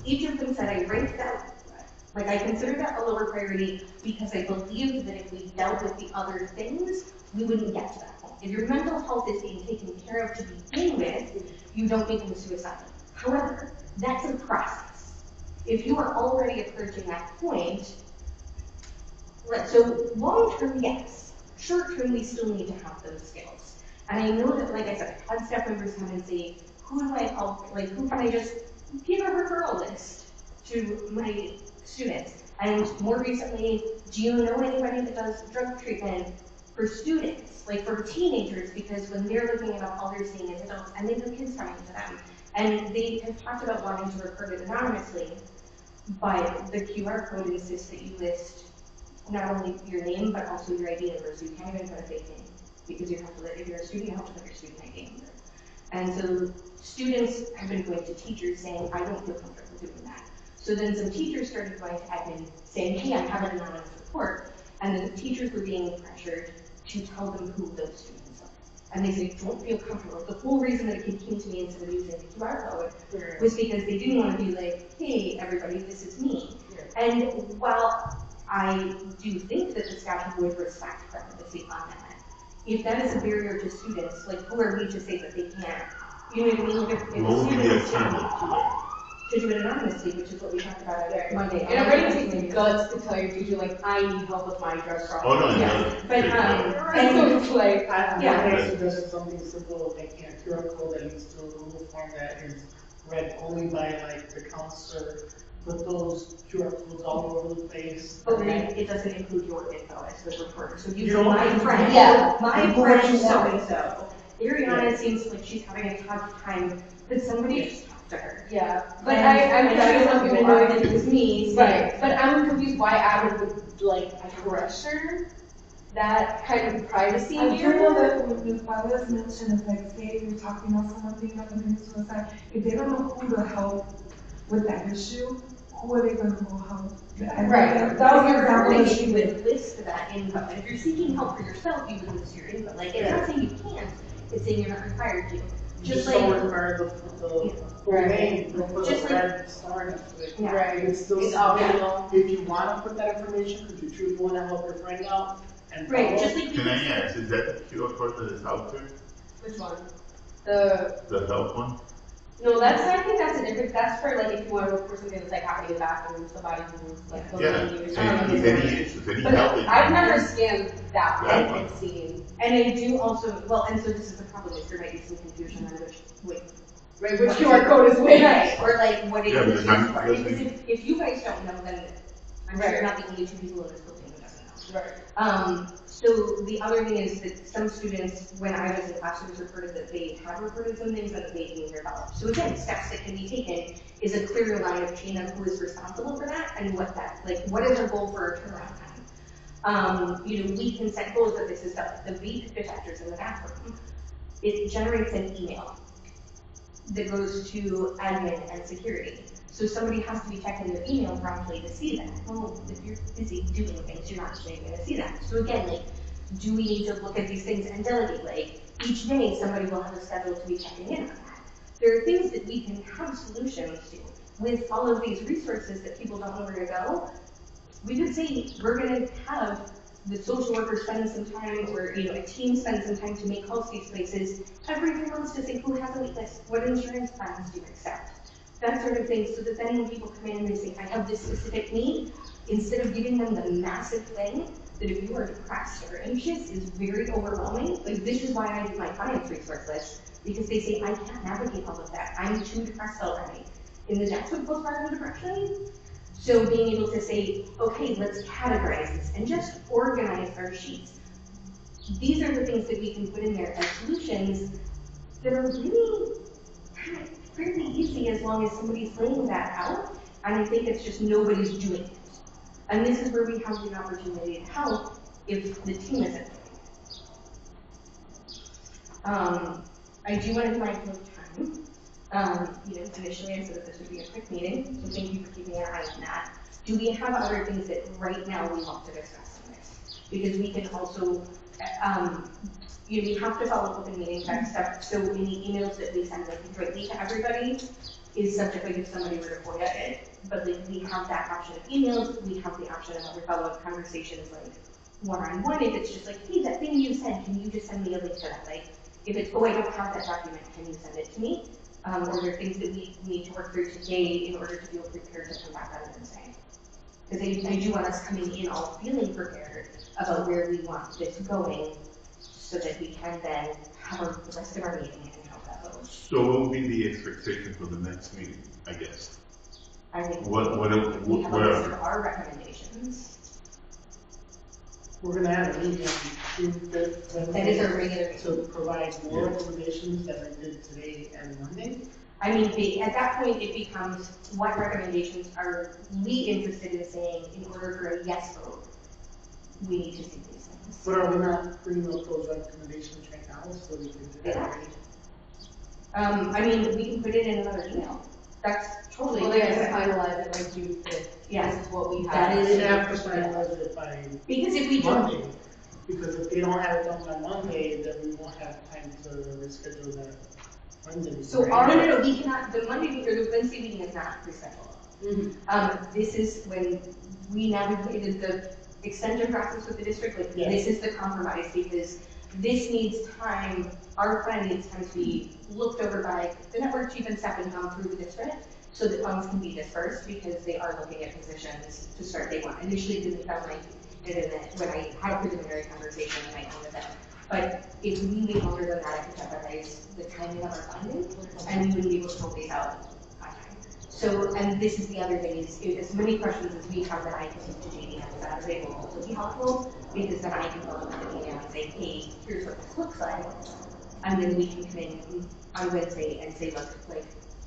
each of them said, I ranked that, like, I consider that a lower priority because I believed that if we dealt with the other things, we wouldn't get to that point. If your mental health is being taken care of to begin with, you don't become suicidal. However, that's a process. If you are already approaching that point, so long term, yes. Short term, we still need to have those skills. And I know that, like I said, I've had staff members come and say, who do I help? Like, who can I just give a referral list to my students? And more recently, do you know anybody that does drug treatment for students, like for teenagers? Because when they're looking at all they're seeing as adults, and they have kids coming to them, and they have talked about wanting to refer it anonymously, but the QR code insists that you list not only your name, but also your ID number, so you can't even put a fake name, because you have to, if you're a student, you have to put your student ID number. And so students have been going to teachers saying, I don't feel comfortable doing that. So then some teachers started going to admin saying, hey, I have an anonymous report. And then the teachers were being pressured to tell them who those students are. And they say, don't feel comfortable. The whole reason that a kid came to me instead of using the QR code was because they didn't want to be like, hey, everybody, this is me. And while I do think that the staff would respect privacy on that, if that is a barrier to students, like, who are we to say that they can't? You know what I mean? If what would be the students alternative to that? to do it anonymously, which is what we talked about on Monday. And it already takes the guts to tell your teacher, like, I need help with my drug problem. Oh, no, yeah. no. But, and so it's like, I suggested something simple, like a QR code that leads to a Google form that is read only by, like, the counselor. Put those QR codes all over the place. But it doesn't include your info as the reporter. So you know, my friend, my friend so-and-so. Ariana seems like she's having a tough time, but somebody just talked to her. Yeah, but I'm sure some people know that it was me. Right, but I'm confused why Adam would, like, pressure that kind of privacy. I do know that when the fathers mentioned, it's like, say you're talking about someone being up against suicide, if they don't know who to help with that issue, who are they going to go help? Right. That was your example. If you would list that info, and if you're seeking help for yourself, you would list your info. Like, it's not saying you can't, it's saying you're not required to. Just don't like- require the full name, don't put Just a red star next to it. Yeah. Right. You can still It's submit optional. if you wanna put that information, because you truly wanna help your friend out and Right, follow. just like we Can I can, ask, is that the QR code that is out there, Which one? the help one? No, I think that's a different, that's for like if you want to look for something that's like happening in the bathroom, somebody who's like Yeah, bullying you. any issues, any But help that you I've need. never scanned that That one one. and seen. And I do also, well, and so this is the problem, is there might be some confusion on which QR code is which. Right, or like what it Yeah, is because I'm- for. Because if you guys don't know, then I'm sure you're not the only two people in this building who doesn't know. right, So the other thing is that some students, when I was in class, was reported that they had reported some things that they didn't develop. So again, steps that can be taken is a clear line of chain of who is responsible for that and what that, like, what is our goal for our turnaround time? We can set goals that this is the vape detectors in the bathroom. It generates an email that goes to admin and security. So somebody has to be checking their email promptly to see that. Well, if you're busy doing things, you're not actually going to see that. So again, like, do we need to look at these things and delegate? Like, each day somebody will have a schedule to be checking in on that. There are things that we can have solutions to. With all of these resources that people don't know where to go, we could say we're going to have the social worker spend some time, or a team spend some time to make calls to these places every 3 months to say who has a wait list, what insurance plans do you accept, that sort of thing, so that then when people come in and they say, I have this specific need, instead of giving them the massive thing that if you are depressed or anxious is very overwhelming. Like, this is why I do my clients resource list, because they say, I can't navigate all of that. I'm too depressed already. In the depths of postpartum depression. So being able to say, okay, let's categorize this and just organize our sheets. These are the things that we can put in there as solutions that are really kind of fairly easy as long as somebody's laying that out. And I think it's just nobody's doing it. And this is where we have the opportunity to help if the team isn't doing it. I do want to be mindful of time. Initially I said that this would be a quick meeting, so thank you for keeping an eye on that. Do we have other things that right now we want to discuss in this? Because we can also, we have to follow open meeting type stuff, so in the emails that we send directly to everybody is subject, like if somebody were to FOIA it, but like we have that option of emails, we have the option of other follow-up conversations like one-on-one, if it's just like, hey, that thing you said, can you just send me a link to that? Like, if it's, oh, I don't have that document, can you send it to me? Or there are things that we need to work through today in order to feel prepared to come back on Wednesday. Because I do want us coming in all feeling prepared about where we want this going, so that we can then have the rest of our meeting and help that go. So what will be the expectation for the next meeting, I guess? I think What we have a list are, of our recommendations. We're gonna have a meeting Tuesday, That is a regular meeting. to provide more recommendations than I did today and Monday. I mean, at that point, it becomes what recommendations are we interested in saying in order for a yes vote? We need to see these things. But are we not bringing up those recommendations right now, so we can do that Yeah. already? I mean, we can put it in another email. That's totally. Well, they have to finalize it by June 5th. Yeah. This is what we That have. is- They have to finalize it by Because if we don't, Monday, because if they don't have it done by Monday, then we won't have time to reschedule that Wednesday. so right? no, we cannot, the Monday or the Wednesday meeting is not rescheduled. This is when we navigated the extension process with the district, like, Yeah. this is the compromise, because this needs time, our plan needs time to be looked over by the network chief and staff and gone through the district, so that funds can be dispersed, because they are looking at positions to start day one. Initially, it didn't sound like it in it when I had a preliminary conversation and I owned them. But if we wait longer than that, it could jeopardize the timing of our funding, and we wouldn't be able to roll these out on time. So, and this is the other thing, is as many questions as we have that I can take to JD and Saturday will also be helpful, because then I can go up to the email and say, hey, here's what this looks like. And then we can come in on Wednesday and say, look, like,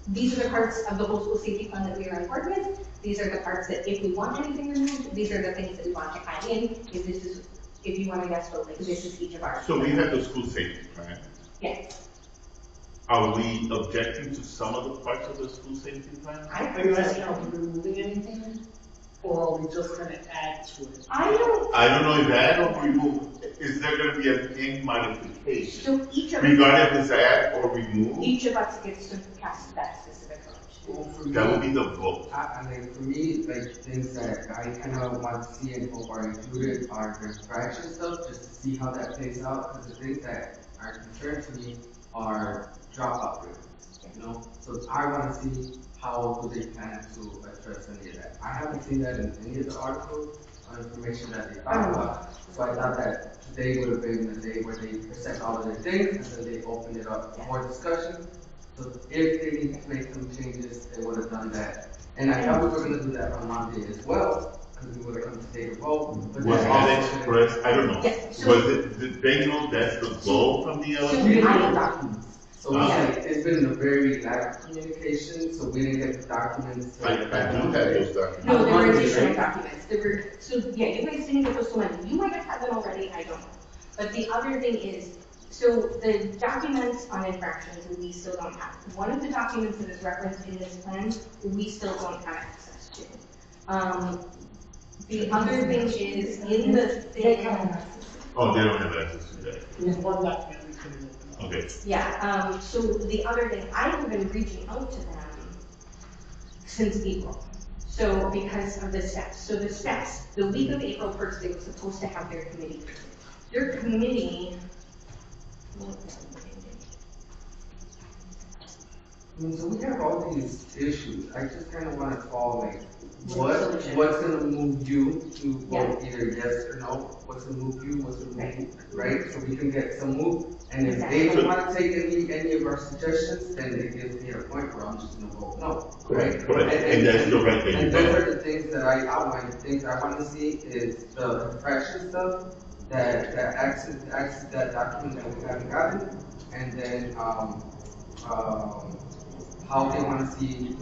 these are the parts of the whole school safety plan that we are on board with. These are the parts that if we want anything removed, these are the things that we want to add in. If you want to yes vote, like, this is each of ours. so we have the school safety plan. Yes. Are we objecting to some of the parts of the school safety plan? Are you asking are we removing anything, or are we just gonna add to it? I don't I don't know if add or remove, is there gonna be any modification? application. So each of us, Regardless if it's add or remove, each of us gets to cast that specific vote. Well, for that would me, be the vote. I mean, for me, like, things that I kind of want to see and hope are included are the infraction stuff, just to see how that plays out, because the things that are concerned to me are dropout rates, you know? So I want to see how do they plan to address any of that. I haven't seen that in any of the articles or information that they talk about, so I thought that today would have been the day where they present all of their things, and then they open it up for more discussion. So if they need to make some changes, they would have done that. And I thought we were gonna do that on Monday as well, because we would have come to take a vote. But Was then that also- expressed? I don't know. Yeah, so- Was it, did they know that's the goal from the So LFC? I have documents. So it's like, it's been a very lack of communication, so we didn't get the documents. I do have those documents. No, there were Monday, additional right? documents. There were, so yeah, you guys didn't get those to Monday. You might have had them already, I don't know. But the other thing is, so the documents on infractions, we still don't have. One of the documents that is referenced in this plan, we still don't have access to. The other thing is, in the They thing, kind of mess Oh, they don't have access to that. There's one document we couldn't open up. Okay. yeah, so the other thing, I have been reaching out to them since April. So because of the steps. So the steps, the week of April 1st, they were supposed to have their committee. Their committee, I mean, so we have all these issues, I just kind of want to call like, what's gonna move you to vote either yes or no? What's gonna move you, what's gonna move you, right? So we can get some move, and if they don't want to take any of our suggestions, then it gives me a point where I'm just gonna vote no, right? Correct. And that's the right thing to And do. those are the things that I outlined, the things I want to see is the infraction stuff, that access that document that we haven't gotten, and then, how they want to see,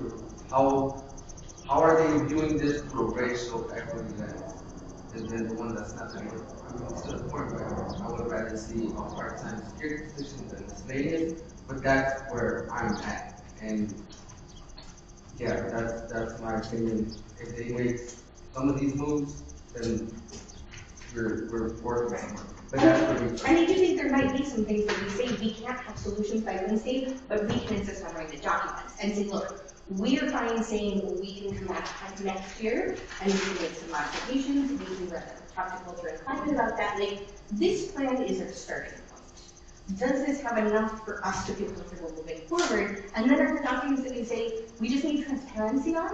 how are they doing this through a racial equity lens? And then the one that's not gonna, I mean, it's to the point where I would rather see a part-time security position than miscellaneous, but that's where I'm at. And yeah, that's my opinion. If they make some of these moves, then we're working somewhere. But that's for me. and I do think there might be some things that we say we can't have solutions by Wednesday, but we can insist on writing the documents and say, look, we are fine saying we can come back next year and we can make some modifications, we can talk to culture and climate about that. Like, this plan is a starting point. Does this have enough for us to feel comfortable moving forward? And then there are documents that we say we just need transparency on,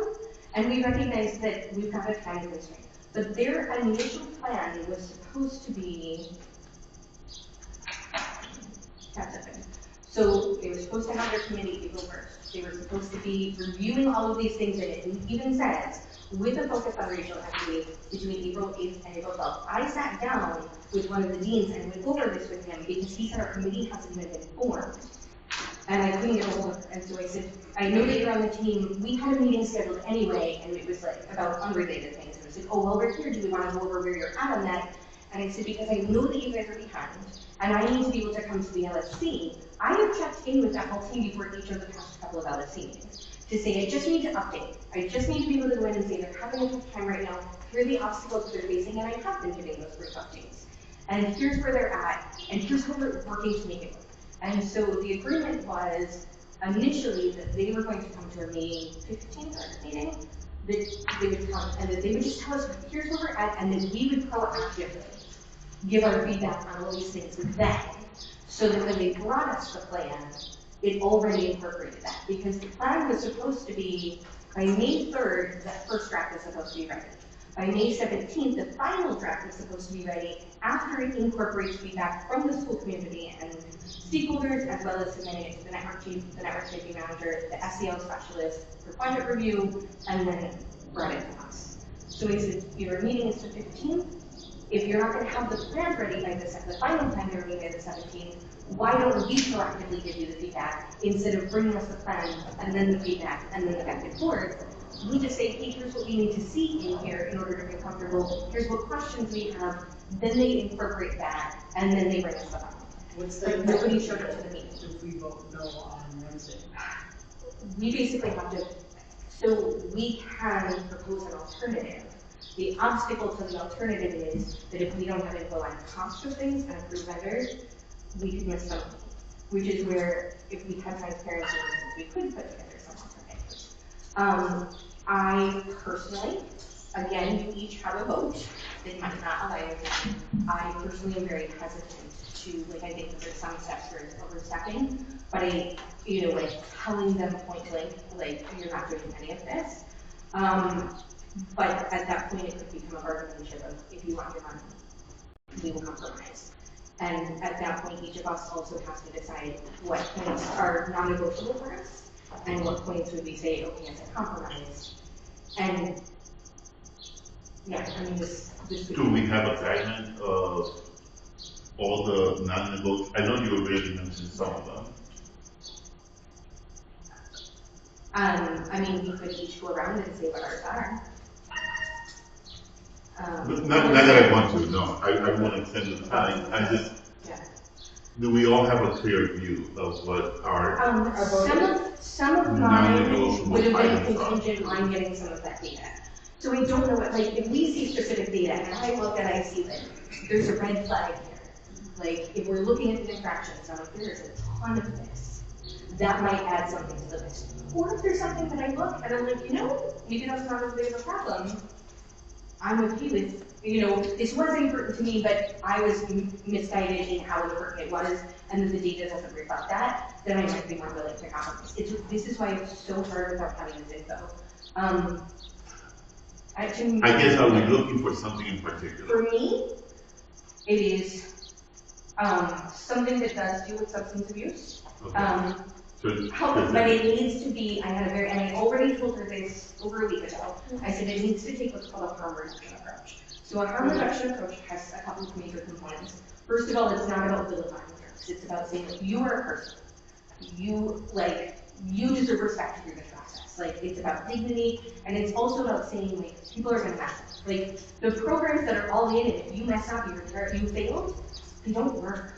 and we recognize that we've got a time constraint. But their initial plan was supposed to be, so they were supposed to have their committee April 1st. They were supposed to be reviewing all of these things, and it even says, with a focus on racial equity between April 8th and April 12th. I sat down with one of the deans and went over this with him because he said our committee hasn't even been formed. And I couldn't get a hold of her. And so I said, I know that you're on the team. We had a meeting scheduled anyway, and it was like about unrelated things. And I said, oh, well, we're here. Do we want to go over where you're at on that? And I said, because I know that you guys are behind, and I need to be able to come to the LFC. I have checked in with that whole team before each of the past couple of LFC meetings to say, I just need to update. I just need to be able to go in and say they're having a tough time right now. Here are the obstacles they're facing, and I have been giving those first updates. And here's where they're at, and here's how we're working to make it work. And so the agreement was initially that they were going to come to a May 15th meeting, that they would come and that they would just tell us, here's where we're at, and then we would proactively give our feedback on all these things then, so that when they brought us the plan, it already incorporated that. Because the plan was supposed to be, by May 3rd, that first draft was supposed to be ready. By May 17th, the final draft was supposed to be ready after it incorporates feedback from the school community and stakeholders, as well as submitting it to the network chief, the network safety manager, the SEL specialist for budget review, and then brought it to us. So we said, your meeting is the 15th. If you're not going to have the plan ready by the final time you're meeting by the 17th, why don't we proactively give you the feedback instead of bringing us the plan and then the feedback and then the back and forth? We just say, hey, here's what we need to see in here in order to feel comfortable. Here's what questions we have. Then they incorporate that, and then they bring us the final. What's the But nobody showed up to the meeting. if we vote no on Wednesday? We basically have to, so we can propose an alternative. The obstacle to the alternative is that if we don't have info on cost of things and approved vendors, we could miss something, which is where if we had transparency, we could put together some alternatives. I personally, again, you each have a vote. It might not allow you. I personally am very hesitant to, like, I think that there's some steps for overstepping, but like telling them point blank, like, you're not doing any of this. But at that point, it could become a bargaining chip of, if you want your money, we will compromise. And at that point, each of us also has to decide what points are non-negotiable for us, and what points would we say, okay, as a compromise. And yeah, I mean, this Do we have a guideline of all the non-negotiable? I know you already mentioned some of them. I mean, we could each go around and say what ours are. Not that I want to, no. I want to extend the time. I just, do we all have a clear view of what our Some of mine non-negotiable would have been items are? contingent on getting some of that data. So we don't know what, like, if we see specific data, and I look and I see that there's a red flag here. Like, if we're looking at the infractions, I'm like, there's a ton of this. That might add something to the list. Or if there's something that I look and I'm like, maybe that's not as big of a problem. I'm okay with, this was important to me, but I was misguided in how important it was, and then the data doesn't reflect that, then I might be more willing to compromise. This is why it's so hard without having this info. I guess are we looking for something in particular? For me, it is something that does do with substance abuse. Okay. But it needs to be, and I already told her this over a week ago, I said it needs to take what's called a harm reduction approach. So a harm reduction approach has a couple of major components. First of all, it's not about vilifying drugs. It's about saying, like, you are a person. You deserve respect through this process. Like, it's about dignity, and it's also about saying, like, people are gonna mess up. Like, the programs that are all in, and if you mess up, you failed, they don't work.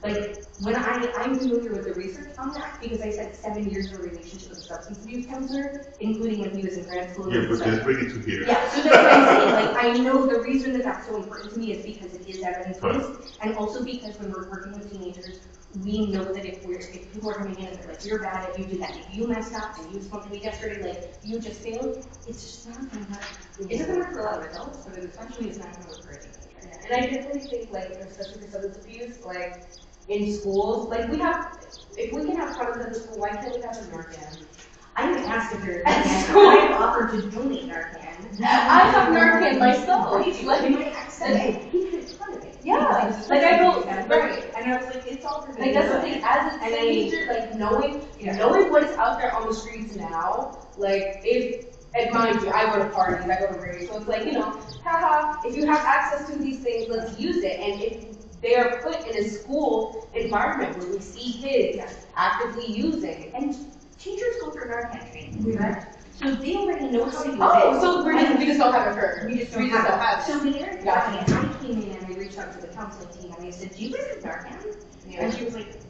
Like, I'm familiar with the research on that because I spent 7 years in a relationship with a substance abuse counselor, including when he was in grad school. Yeah, but let's bring it to here. Yeah, so that's what I'm saying. Like, I know the reason that that's so important to me is because it is evidence-based, and also because when we're working with teenagers, we know that if people are coming in and they're like, you're bad if you do that, if you messed up and you smoked weed yesterday, like, you just failed, it's just not gonna work. It doesn't work for a lot of adults, but it especially is not gonna work for a teenager. Yeah, and I definitely think, like, especially for substance abuse, like, in schools, like, if we can have products in the school, why can't we have a Narcan? I didn't ask if they're Narcan. I offered to donate Narcan. I have Narcan myself. Like, he had a ton of it. Yeah, like I go, right. And I was like, it's all for Like, that's the thing, as a teenager, like, knowing what is out there on the streets now, like, and mind you, I go to parties, I go to raves, so it's like, haha, if you have access to these things, let's use it. And if they are put in a school environment where we see kids actively using, and teachers go through Narcan training, correct? So they already know how to use it. Oh, so we just don't have it first. We just don't have it. So the Narcan, and I came in and I reached out to the counseling team and I said, do you guys have Narcan? And she was like,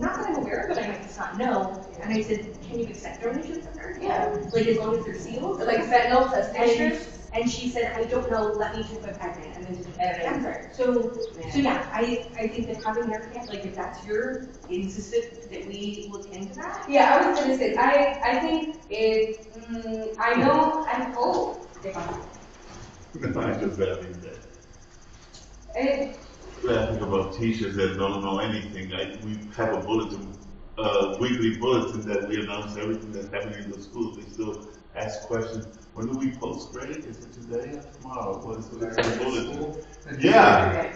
not that I'm aware of, but I might just not know. And I said, can you accept donations of Narcan? Yeah. Like, as long as they're sealed? Like fentanyl test. And she said, I don't know, let me check with admin, and then just answer. So yeah, I think that having Narcan, like, if that's your insistent that we look into that. Yeah, I was gonna say, I think it, I know, I hope. No, I just laughing that. Laughing about teachers that don't know anything. We have a bulletin, weekly bulletin that we announce everything that's happening in the schools. They still ask questions. When do we post grade? Is it today or tomorrow? What is the bulletin? Yeah.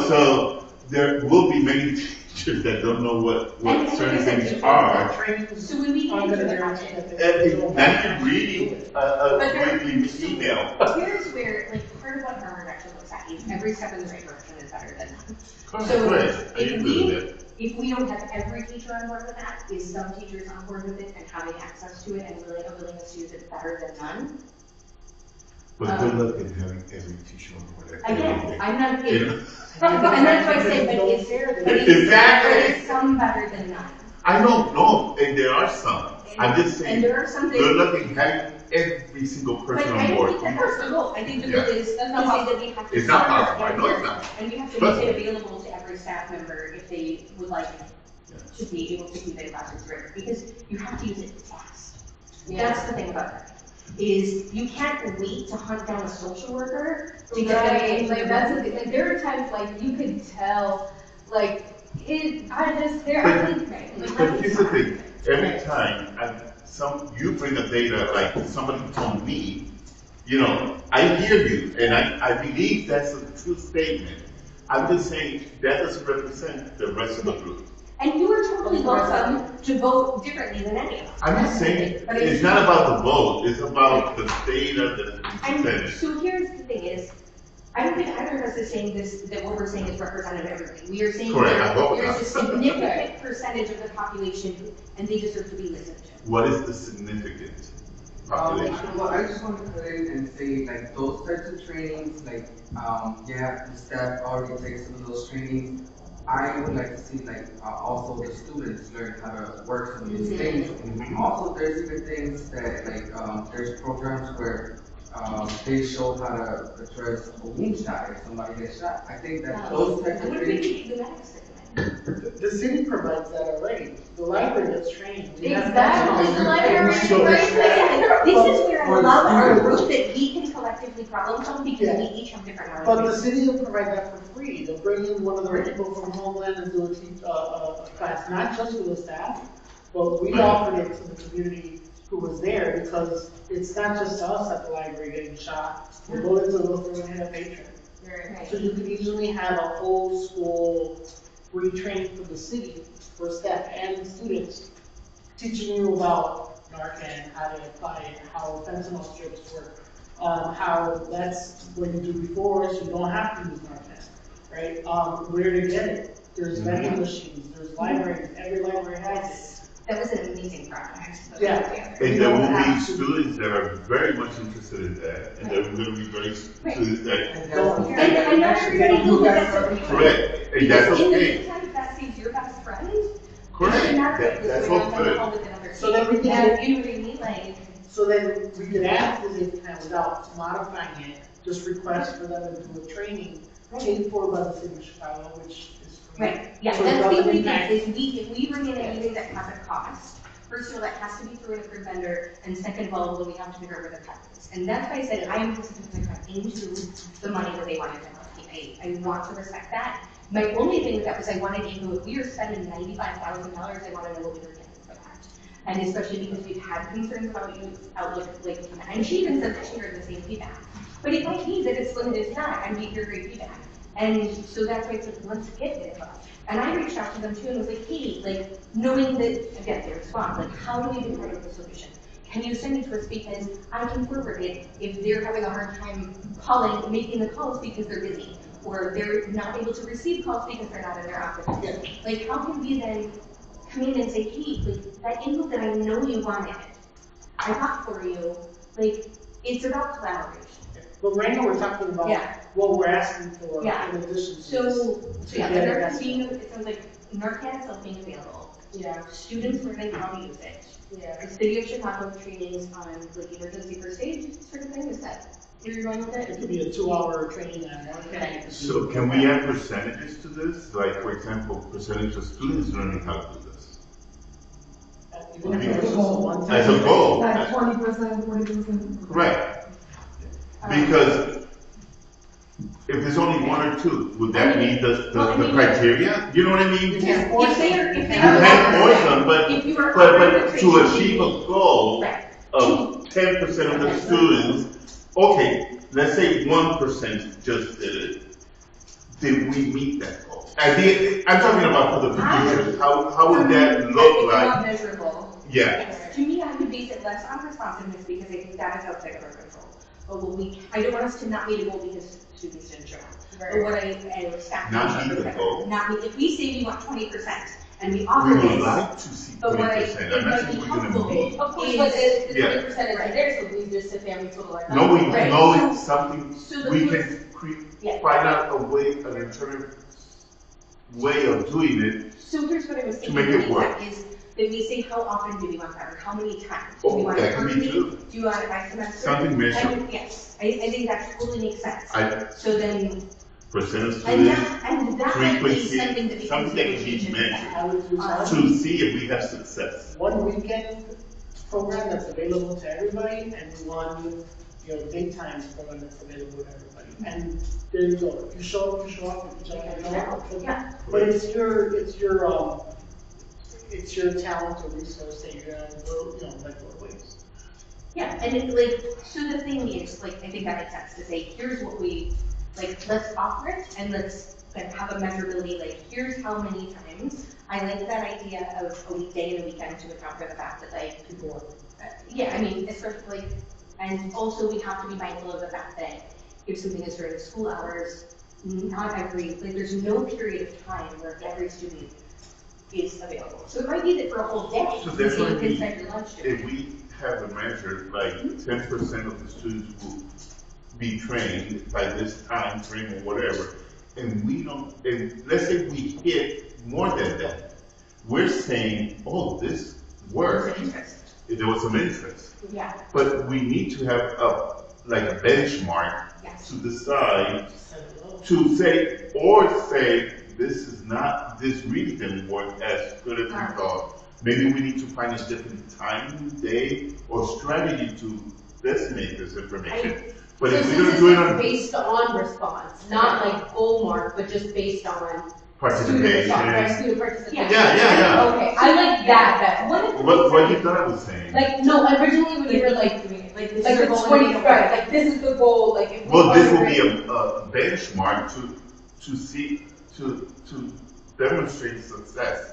So there will be many teachers that don't know what certain things are. So when we get into the budget. Not even reading a weekly email. Here's where, like, part of what harm reduction looks at is every step in the right direction is better than none. So if we don't have every teacher on board with that, is some teachers on board with it and having access to it and a willingness to use it better than none? But good luck in having every teacher on board. Again, I'm not kidding. And that's why I said, but is some better than none? I don't know, and there are some. I'm just saying, And there are some good luck in having every single But person I on don't board. think that that's the goal. I think the goal Yeah. is to say that we have to. It's not start possible. I know it's not. And we have to Trust make it me. available to every staff member if they would like to be able to do their classes forever, because you have to use it fast. That's the thing about that. Is you can't wait to hunt down a social worker to get them Right, into like the that's room. the thing, like there are times like you could tell, like, But here's the thing, every time, you bring a data, like somebody told me, you know, I hear you, and I believe that's a true statement. I'm just saying, that doesn't represent the rest of the group. And you are totally welcome to vote differently than any of us. I'm just saying, But it's not about the vote, it's about the data that's been And presented. so here's the thing is, I don't think either of us is saying this, that what we're saying is representative of everybody. We are saying Correct, I that hope there's not. a significant percentage of the population and they deserve to be listened to. What is the significant population? Well, I just want to put in and say, like, those types of trainings, like, yeah, the staff already takes some of those trainings. I would like to see, like, also the students learn how to work some of these things. Also, there's even things that, like, there's programs where they show how to address a wound shot if somebody gets shot. I think that those types of What do we things. think the medics recommend? The city provides that already. The library does training. We have Exactly, that. the library is So- right there. This is where I Or the love our students. group that we can collectively problem solve because we each have different But the knowledge. city will provide that for free. They'll bring in one of their people from Homeland and do a class, not just for the staff, but we offered it to the community who was there because it's not just us at the library getting shot. We're going to look for a patron. So you could easily have a whole school free training for the city, for staff and students, teaching you about Narcan, how to apply it, how fentanyl strips work, how that's what you do before, so you don't have to use Narcan, right? Where to get it. There's vending machines, there's libraries, every library has it. That was an amazing project. Yeah. And there will be students that are very much interested in that, and there are going to be very students that, And not everybody will, but that's okay. correct, and that's Because in the okay. meantime, if that saves your best friend, Correct, it doesn't matter if that's it's all going on good. the with another So then we kid. can- And you know what I mean, like, So then we could add this plan without modifying it, just request for them to do a training paid for by the city of Chicago, which is free. right, yeah, So it that's the doesn't only impact- thing, is if we bring in anything that has a cost, first of all, that has to be through an approved vendor, and second of all, we have to figure out where the cut is. And that's why I said I am hesitant to cut into the money that they wanted to allocate. I want to respect that. My only thing with that was I wanted to know if we are spending $95,000, I want to know what we were getting for that. And especially because we've had concerns about youth outlook, like, and she even said that she heard the same feedback. But it might be that it's limited to that, and we hear great feedback. And so that's why it's like, let's get it. And I reached out to them too and was like, hey, like, knowing that, again, they respond, like, how do we be part of the solution? Can you send it to us because I can forward it if they're having a hard time calling, making the calls because they're busy, or they're not able to receive calls because they're not in their office. Like, how can we then come in and say, hey, like, that info that I know you wanted, I got for you, like, it's about collaboration. But right now we're talking about Yeah. what we're asking for Yeah. in addition to So this. yeah, the Yeah, Narcan that's- being, it sounds like Narcan itself being available. Yeah, Students learning how to use it. yeah. The City of Chicago trainings on like emergency first aid sort of thing, is that where you're going with It it? could be a 2-hour training on Narcan. So can we add percentages to this? Like, for example, percentage of students learning how to do this? Even if it was just a one-time. As a goal. Like 20%, 40%. Correct. Because if there's only one or two, would that meet the criteria? You know what I mean? You You can't force If they are, them. if they can't are. force them, but, If you are. but offering the to training, achieve a goal Right. of 10% of the students, okay, let's say 1% just did it. Did we meet that goal? I'm talking about for the future. How would that look It's like? not measurable. Yeah. To me, I would base it less on responsiveness because I think that is outside of our control. But what I don't want us to not meet a goal because students didn't show up. But what and staff Not didn't meet show the up. goal? Not meet, if we say we want 20% and we We offer would this, like to see but what 20%. it I'm not might saying be we're gonna helpful. meet. Of course, is- but the Yeah. 20% is there, so we just sit there and we total our. No, we Right. know it's something, So the we first- can Yeah. find out a way, an alternative way of doing it. So here's what I was To thinking. make it Lisa, work. Is that we say how often do we want that, or how many times? Do we Oh, want it that could be quarterly? too. Do you want it by semester? Something measurable. Yes, I think that totally makes sense. So then, Percent of and students, that might be frequency, something that becomes something that can be negotiation. measured I would do that. to see if we have success. One weekend program that's available to everybody, and one, daytime program that's available to everybody. And there you go. If you show up, you show up. If you don't show up, Yeah. but it's your talent or resource that you're gonna, like what ways. Yeah, and it's like, so the thing is, like, I think that makes sense to say, here's what we, like, let's offer it, and let's like, have a measurability, like, here's how many times. I like that idea of a weekday and a weekend to account for the fact that, like, people, yeah, I mean, especially, like, and also we have to be mindful of the fact that if something is during school hours, not every, like, there's no period of time where every student is available. So it might be that for a whole day, So you therefore, can set your lunch during. if we have a measure, like 10% of the students will be trained by this time frame or whatever, and we don't, and let's say we hit more than that, we're saying, oh, this worked. If there was some interest. Yeah. But we need to have like a benchmark Yes. to decide, to say, or say, this really didn't work as good as we thought. Maybe we need to find a different time, day, or strategy to disseminate this information. But So if we're since gonna do it it's on based on response, not like goal mark, but just based on participation. student participation. Yeah. Okay, I like that. What you thought I was saying? Like, no, originally when you were like the 20, right, like this is the goal, like if we Well, this will are- be a benchmark to see, to demonstrate success.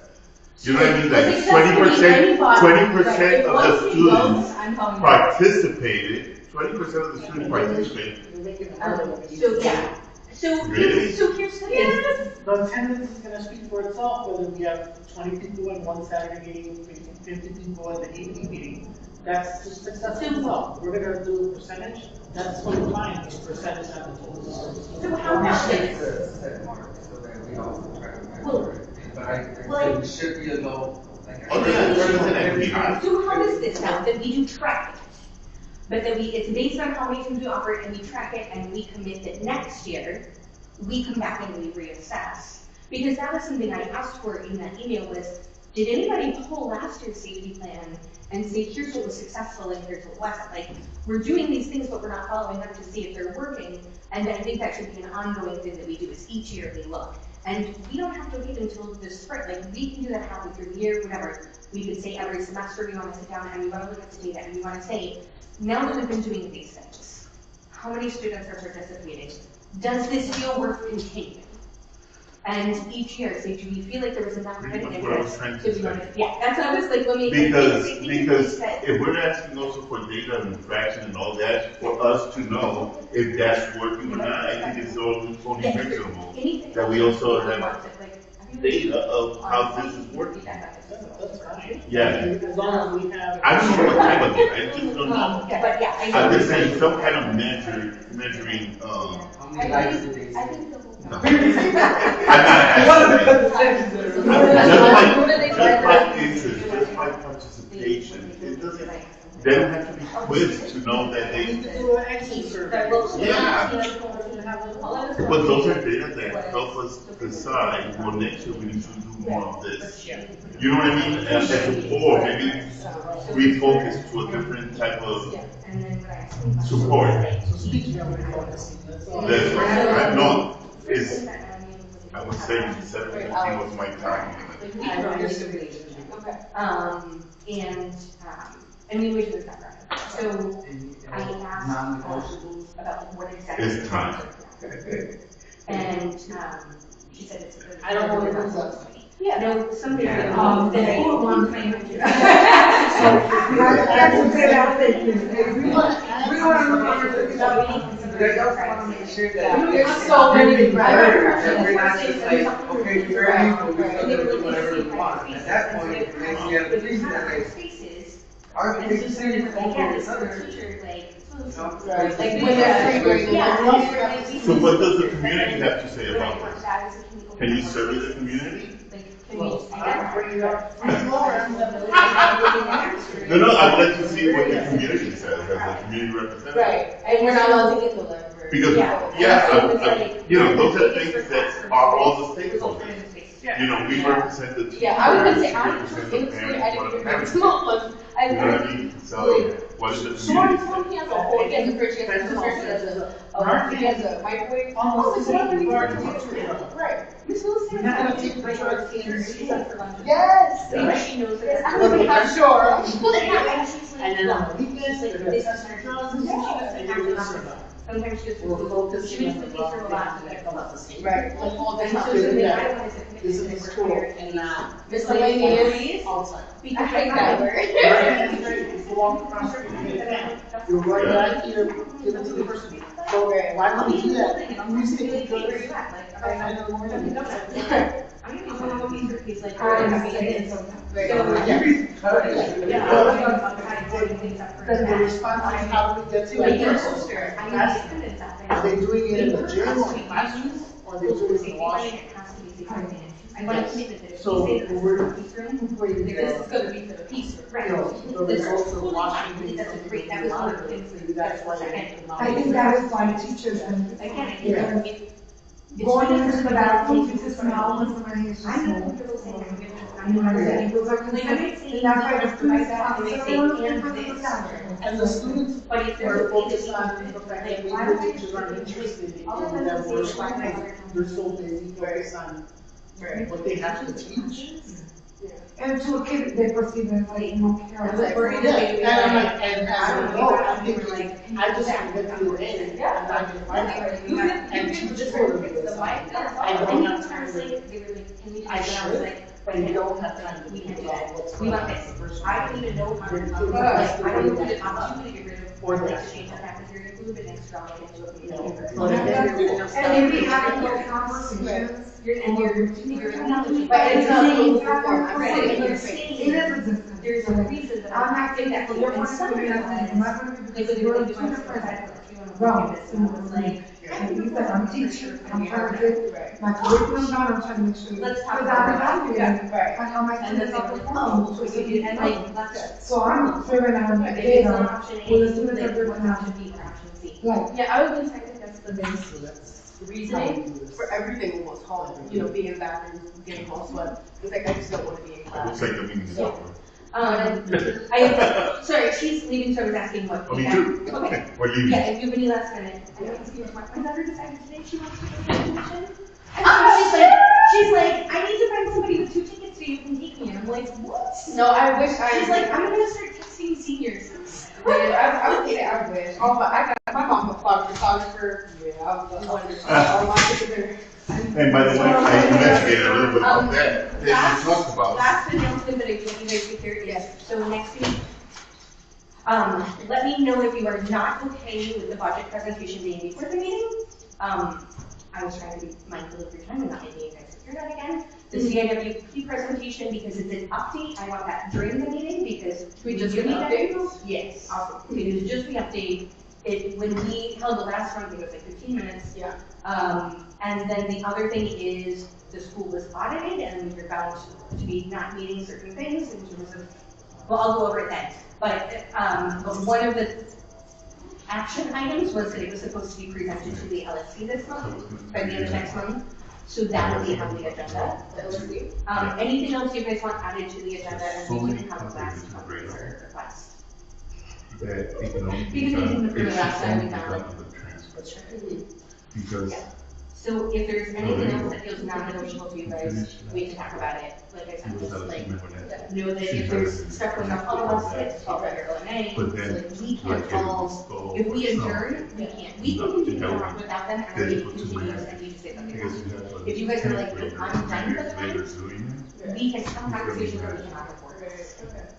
You know what I mean? Like Success can be anybody, 20% of the students I'm talking about. participated, 20% of the students participated. So, yeah. So, Really? so here's the thing. The attendance is gonna speak for itself, whether we have 20 people in one Saturday meeting, 50 people in the evening meeting. That's just successful as well. We're gonna do a percentage, that's what we find, is percentage on the total. So how about this? Set mark so that we also try to Well, measure it. But I think we should be a low, like. Oh, yeah, that would be nice. So how does this sound? That we do track it, but that it's based on how many times we offer it, and we track it, and we commit that next year, we come back and we reassess. Because that was something I asked for in that email was, did anybody pull last year's safety plan and say, here's what was successful and here's what wasn't? Like, we're doing these things, but we're not following them to see if they're working. And I think that should be an ongoing thing that we do is each year we look. And we don't have to wait until the spring. Like, we can do that halfway through the year, whatever. We could say every semester we want to sit down and we want to look at the data and we want to say, now that we've been doing these things, how many students are participating? Does this feel worth continuing? And each year, say, do we feel like there was enough Pretty much interest? what I was trying to Do we say. want to, yeah, that's what I was like, let me. Because if we're asking also for data and fraction and all that, for us to know if that's working or not, I think it's only reasonable that we also have data of how this is working. That's fine. Yeah. As long as we have. I don't know what type of it, I just don't know. But yeah, I'm just saying some kind of measuring, How many likes did they I see? think the whole. no. I'm not asking. Just my interest, just my participation, it doesn't, they don't have to be quizzed to know that We they, need to do an exit survey. Yeah. but those are data that help us decide, well, next year we need to do more of this. You know what I mean? As a board, maybe refocus to a different type of support. So speaking of refocusing, that's all. That's right, I know, it's, I was saying 7:15 was my time. And we waited with that, so I asked Non-negotiables? about what exactly. It's time. And, she said it's. I don't know what it was. Yeah, no, something that, Yeah. that I. Hold on. They also want to make sure that. There's so many. That we're not just like, okay, we're ready, but we're still gonna do whatever we want. At that point, it makes the other reason that they, Spaces. our And big so decision like, over yeah, this this other, teacher, like, you know. Right. like when they're free, yeah. and they're like, we So can- what does the community have to say Right, about this? that is a community. Can you survey the community? Like, Well, I'm bringing up free programs that will No, I would like to see what the community says, as a community representative. Right, and we're not allowed to get the library. Because, those are things that are all the stakeholders. We represent the teachers. Yeah, I was gonna say, we I'm represent in the school, parents, I what didn't the even parents know say. one. You know what I mean? So, what is the So community one say? has a whole, he has a fridge, he has a refrigerator, he has a microwave. almost the same, we've already Right. went through it. Right. You're supposed to You're not gonna take the choice in. Yes. Yeah. She knows that. Yes, I'm sure. And then on the weekends, they're gonna This test is your her drugs, drugs, and you're gonna serve them. sometimes she just. We're focusing She was on the the teacher wrong a thing, lot. and they come up the same. Right, like all the And so time. then Yeah. I wanted to. This is the school and not Miscellaneous. outside. I hate that word. You walk across the street, you right back here, give it to the person. So why don't we do that? I'm used to it because I know more than you. I'm gonna be one of these, he's like, I oh, am I'm saying saying sometimes. So, Then the response is how do we get to that person? Are they doing it in the gym or classes, or are they doing it in the washroom? I want to keep it. So we're incorporating This is gonna be for the piece, right? the results of washing being That's something great, that we was one of the monitor. things. Maybe that's why I think that is why teachers and Again, going into the bathroom, you just smell when somebody is just I'm not smoking. comfortable saying I'm giving. You know what I'm saying? Those are concerns, and that's why the students have to say, And the students But if are there's. focused on the fact that maybe the teachers aren't interested in that work. They're so busy focused on what they have to teach. And to a kid, they perceive it as like, you don't care. It's like, we're Yeah, gonna and I'm like, and as a result, I'm thinking, I just want to get through the day and not get my and teach for the I don't have time to, I should, but you don't have time to think about what's We going want on. this. I don't even know how to. Right. I don't know if I'm gonna get rid of. Or like, that. to change the cafeteria food, but next year I'll look into it. You know, And but And maybe having those conversations. you're acknowledging. But it's not saying, moving forward. I'm Right. sitting here You're saying. saying- It is a distance. There's a reason that I'm not saying that, for but you're and going to some do that, realize. I'm not going to do Like, this, when we're you're two doing different this, realms. and I was like. And you said, I'm teaching, I'm trying to get my curriculum down, I'm trying to make sure. Let's talk Because about I'm that. evaluating Right. on how my And then students they are were like, performing. oh, so you did, and like, that's. So I'm serving on the If it's data, not option A, well, the students are like, good what's enough. option B or option C? Like, Yeah, I was gonna say, I think that's the base reasoning for everything almost home, being in bathrooms, getting home sweat. It's like, I just don't wanna be in It class. looks like the meeting's over. Sorry, she's leaving, so I was asking what. Oh, me too. Okay. We're leaving. Yeah, if you have any last minute, I know it's my daughter decided today she wants to go to the convention. And so she's like, I need to find somebody with 2 tickets so you can take me. And I'm like, what? No, I wish I. She's like, I'm gonna start texting seniors. I would say I wish. Oh, but I got my mom a photographer. Yeah, I was wonderful. Oh, my sister. And by the way, I investigated a little bit about that. They talked about. Last announcement that I think you guys could hear is, so next week, let me know if you are not okay with the budget presentation being before the meeting. I was trying to be mindful of your time and not making you guys hear that again. The CIWP presentation, because it's an update, I want that during the meeting, because We just do get need that updates? info. Yes, because just the update, when we held the last one, I think it was like 15 minutes. Yeah. And then the other thing is the school was audited and we were found to be not meeting certain things in terms of, well, I'll go over it then. But one of the action items was that it was supposed to be presented to the LSC this month, by the end of next month. So that will be on the agenda. Anything else you guys want added to the agenda, and we can come back to your request. That it can only be Because we done, can do it the last should time only we be found done it. with the transfer. Because Yeah. So if there's anything else that feels non-negotiable to you guys, we can talk about it. Like I it said, was just out of like, human when know that if there's stuff going on, oh, let's fix, oh, right, or LNA. But then, Like, we like, can't it all, was stalled if we or something. adjourn, we can't. We can continue on without them, and we continue and you say something. Because you have like If you guys are like, 10 I'm done for the years later doing We can have conversations or we cannot report. it,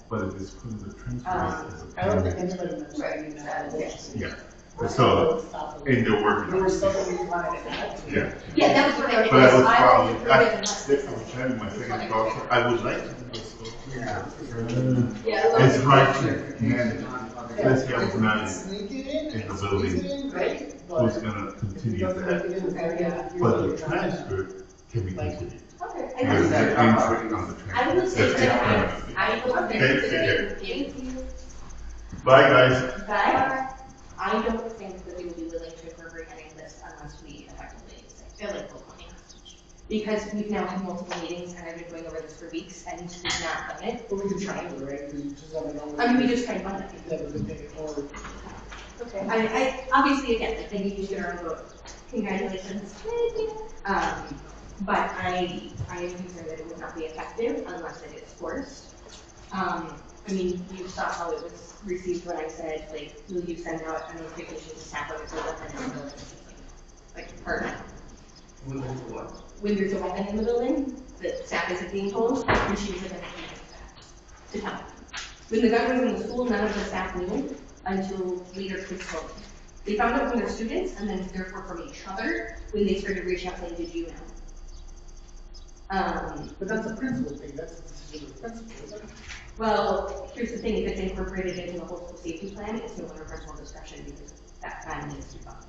but if it's put in the transfer as a I don't think payment, anybody mentioned that. yeah. So, and they're working There on was it. something we wanted to add to. Yeah. Yeah, that was what I. But I was I probably, was I approving was having my second thought, I would like to do this. Yeah. Yeah, It's hard to manage, especially I was not Sneak it in, in the squeeze building. it in, great, who's but gonna it continue doesn't make that. it in there. But the transfer can be continued. Okay. I will say, I will say that I don't think that they will give. Bye, guys. But I don't think that they will be willing to incorporate any of this unless we effectively say, feel like we're going to. Because we've now had multiple meetings and I've been going over this for weeks and we've not done it. But we can try it, right? Because you just never know. I mean, we just tried Monday. Never been taken forward. Okay. I obviously again, like maybe you should our own vote. Congratulations. But I am concerned that it would not be effective unless it is forced. I mean, you saw how it was received when I said, like, will you send out a notification to staff when there's a weapon in the building? Like, pardon? When there's a what? When there's a weapon in the building, that staff isn't being told, and she was like, to tell them. When the gun was in the school, none of the staff knew until later kids told them. They found out from their students, and then therefore from each other, when they started reaching out saying, did you know? But that's a principal thing, that's a decision of the principal, isn't it? Well, here's the thing, if it's incorporated into the whole school safety plan, it's no longer principal discretion because that plan needs to be followed.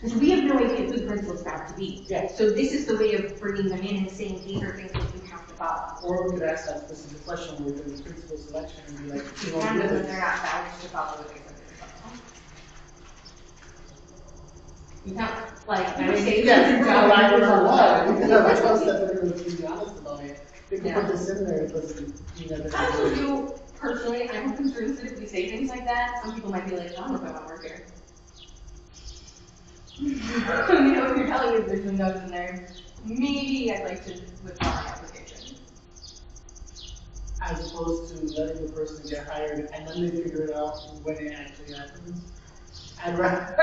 Because we have no idea who the principal is about to be. Yeah. So this is the way of bringing them in and saying these are things that you have to follow. Or we could ask that specific question where the principal selection and be like, you And know, then they're not bound to follow what they're supposed to follow. You can't, like, I you mean, say, yeah, this is I wrong. don't know why, because I trust that they're going to be honest about it. They can Yeah. put this in there, it doesn't mean that I they're told going to. you, personally, I'm concerned that if we say things like that, some people might be like, I don't know if I want to work here. You know, if you're telling me there's some notes in there, maybe I'd like to withdraw my application. As opposed to letting the person get hired and then they figure it out when it actually happens. I'd rather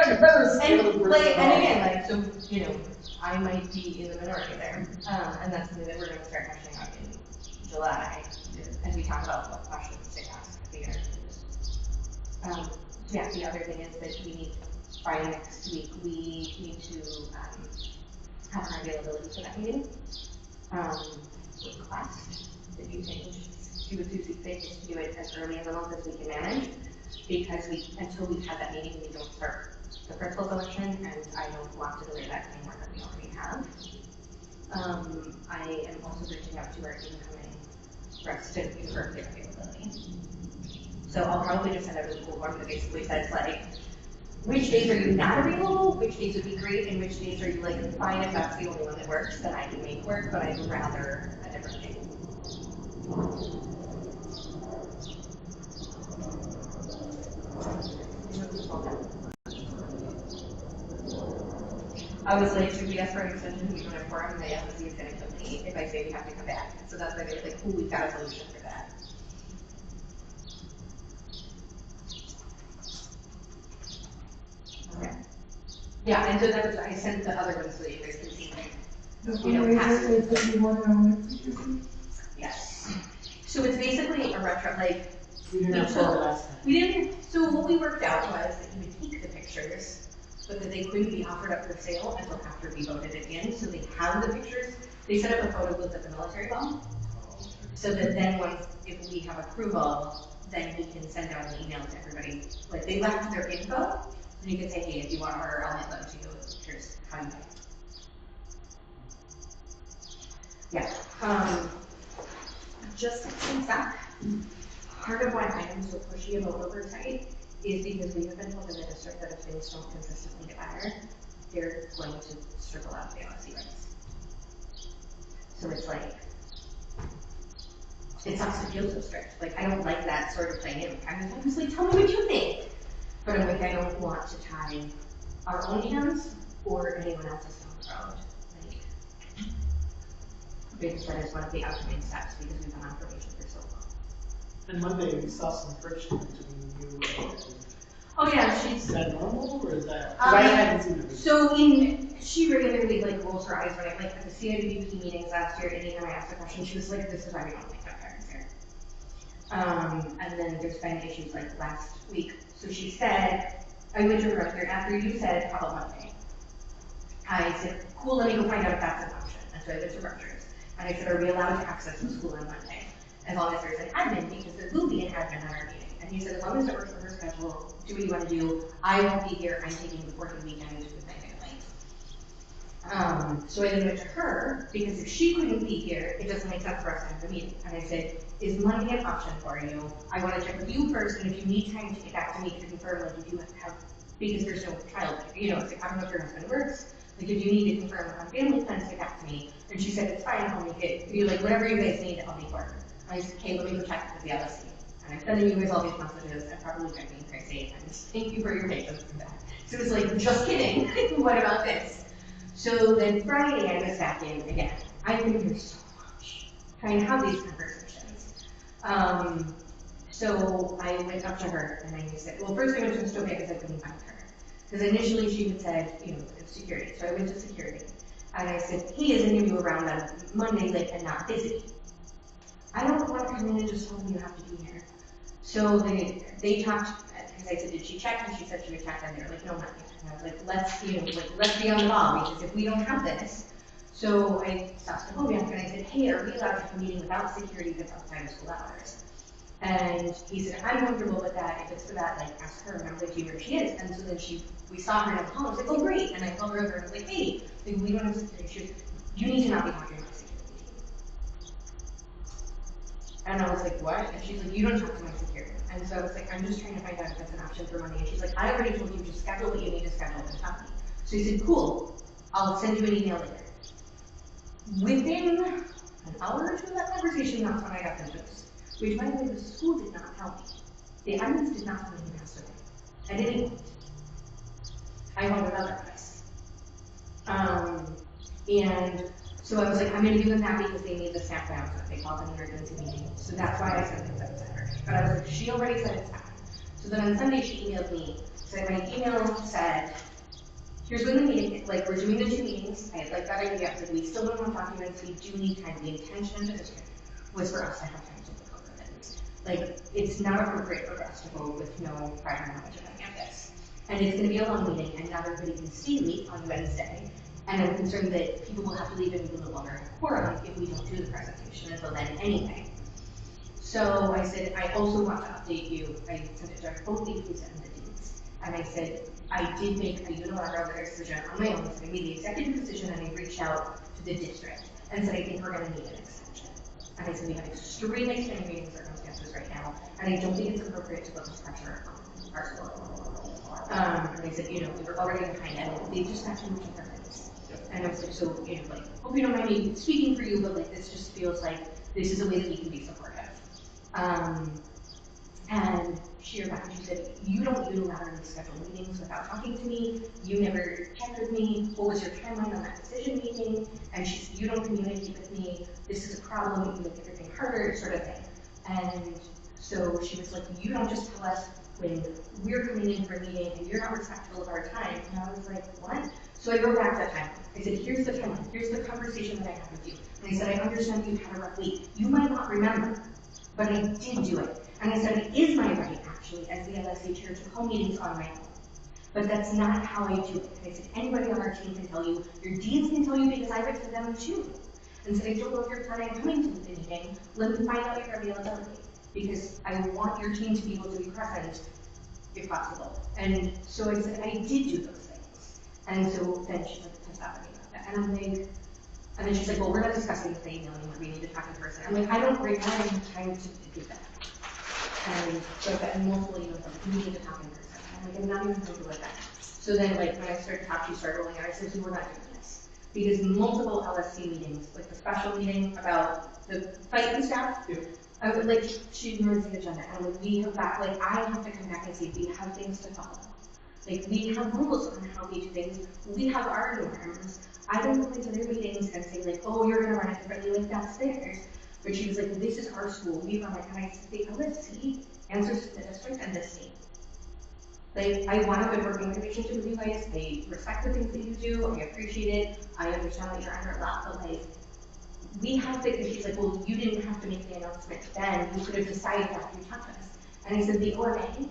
scale the And, person like, and off. again, like, so, you know, I might be in the minority there, and that's something that we're gonna start hashing out in July, as we talk about what questions to ask at the interviews. Yeah, the other thing is that we need, by next week, we need to, have our availability for that meeting. Request that you change, do it Tuesday, just to do it as early in the month as we can manage, because until we've had that meeting, we don't start the principal selection, and I don't want to delay that any more than we already have. I am also reaching out to our incoming reps to confirm their availability. So I'll probably just send out a Google form that basically says like, which days are you not available, which days would be great, and which days are you like, fine, if that's the only one that works, then I can make work, but I'd rather a different day. I was like, should we ask for an extension? We don't have quorum, and the FCCA is going to kill me if I say we have to come back. So that's why they were like, oh, we've got a solution for that. Okay. Yeah, and so that was, I sent the other ones so that you guys can see them. You know, yes. So it's basically a retro, like, We didn't have that last time. we didn't, so what we worked out was that you would take the pictures, but that they couldn't be offered up for sale until after we voted it in, so they have the pictures. They set up a photo booth at the military ball, so that then once, if we have approval, then we can send out an email to everybody. Like, they left their info, and you can say, hey, if you want to order, I'll let you know, here's how you pay. Yeah, just to think back, part of why I am so pushy about oversight is because we have been told in the district that if things don't consistently get better, they're going to strip out the LSE rights. So it's like, it sucks to feel so strict. Like, I don't like that sort of thing. I mean, obviously, tell me what you think. But I'm like, I don't want to tie our own hands or anyone else's down the road. Like, because that is one of the upcoming steps because we've been on probation for so long. And Monday, we saw some friction between you and. Oh yeah, she's. Is that normal, or is that? 'Cause I hadn't seen it. So she regularly like rolls her eyes when I like at the CIWP meetings last year, anytime I asked a question, she was like, this is why we don't make that parents here. And then there's been issues like last week. So she said, I went to her director after you said how about Monday. I said, cool, let me go find out if that's an option. And so I went to Rutgers. And I said, are we allowed to access the school on Monday? As long as there's an admin, because there will be an admin on our meeting. And he said, as long as it works for her schedule, do what you want to do. I won't be here. I'm taking the working weekend with my family. So I then went to her, because if she couldn't be here, it doesn't make sense for us to have the meeting. And I said, is Monday an option for you? I want to check with you first, and if you need time to get back to me to confirm, like, if you have, because there's no child, you know, it's like, I don't know if your husband works, like, if you need to confirm on family plans, get back to me. And she said, it's fine, I'll make it, you like, whatever you guys need, I'll make work. And I said, okay, let me go check with the LSC. And I'm sending you guys all these messages, I'm probably driving you crazy, and thank you for your patience with that. So it was like, just kidding, what about this? So then Friday I was back in again. I've been here so much, trying to have these conversations. So I went up to her and I said, well, first I went to the stove because I couldn't find her. Because initially she had said, you know, it's security. So I went to security and I said, hey, is any of you around on Monday late and not busy? I don't want to come in and just tell them you have to be here. So they talked, because I said, did she check? And she said she would check, and they were like, no, not yet. And I was like, let's be on the ball, because if we don't have this. So I stopped the phobia and I said, hey, are we allowed to have a meeting without security that's outside of school hours? And he said, I'm comfortable with that. If it's for that, like, ask her. And I was like, do you know where she is? And so then we saw her in the hall. I was like, oh, great. And I called her over and I was like, hey, like, we don't have security. She was, you need to not be talking about security. And I was like, what? And she's like, you don't talk to my security. And so I was like, I'm just trying to find out if that's an option for Monday. And she's like, I already told you to schedule what you need to schedule and tell me. So he said, cool, I'll send you an email later. Within an hour or two of that conversation, that's when I got the news. Which, by the way, the school did not tell me. The admins did not tell me he passed away. At any point. I wondered otherwise. And so I was like, I'm going to give them that because they need the staff down, so they called an emergency meeting. So that's why I sent things up to her. But I was like, she already said it's fine. So then on Sunday, she emailed me. So my email said, here's when the meeting is. Like, we're doing the 2 meetings. I had like that idea. I was like, we still don't have documents. We do need time. The intention of the district was for us to have time to look over things. Like, it's not appropriate for us to go with no prior knowledge of any of this. And it's going to be a long meeting, and not everybody can stay late on Wednesday. And I'm concerned that people will have to leave and we will no longer have quorum if we don't do the presentation until then anyway. So I said, I also want to update you. I sent it to both VPs and the deans. And I said, I did make a unilateral decision on my own. So I made the executive decision and I reached out to the district and said, I think we're going to need an extension. And I said, we have extremely extenuating circumstances right now, and I don't think it's appropriate to put this pressure on our school. And I said, you know, we were already behind and they just got too much of things. And I was like, so, you know, like, hope you don't mind me speaking for you, but like, this just feels like this is a way that we can be supportive. And she wrote back and she said, you don't unilaterally schedule meetings without talking to me. You never checked with me. What was your timeline on that decision making? And she said, you don't communicate with me. This is a problem. You make everything harder, sort of thing. And so she was like, you don't just tell us when we're coming in for a meeting and you're not respectful of our time. And I was like, what? So I wrote back that time. I said, here's the timeline. Here's the conversation that I had with you. And I said, I understand you've had a rough week. You might not remember, but I did do it. And I said, it is my right, actually, as the LSC chair to call meetings on my own. But that's not how I do it. And I said, anybody on our team can tell you, your deans can tell you because I went to them too. And said, I don't know if you're planning on coming to the meeting. Let me find out your availability. Because I want your team to be able to be present, if possible. And so I said, I did do those things. And so then she's like, pissed off at me about that. And I'm like, and then she's like, well, we're not discussing the email anymore. We need to talk in person. I'm like, I don't right now have time to do that. And so I've gotten multiple emails like, we need to talk in person. I'm like, I'm not even comfortable with that. So then, like, when I started talking, she started rolling out. I said, so we're not doing this. Because multiple LSC meetings, like the special meeting about the fight and stuff, I was like, she ruins the agenda. And like, we have got, like, I have to come back and say, we have things to follow. Like, we have rules on how we do things. We have our norms. I don't go into their meetings and say, like, oh, you're going to run it differently. Like, that's theirs. But she was like, this is our school. We run it. And I said, the LSC answers to the district and the state. Like, I want a good working relationship with you guys. I respect the things that you do. I appreciate it. I understand that you're under a lot, but like, we have to, and she's like, well, you didn't have to make the announcement then. You could have decided after you talked to us. And I said, the OMA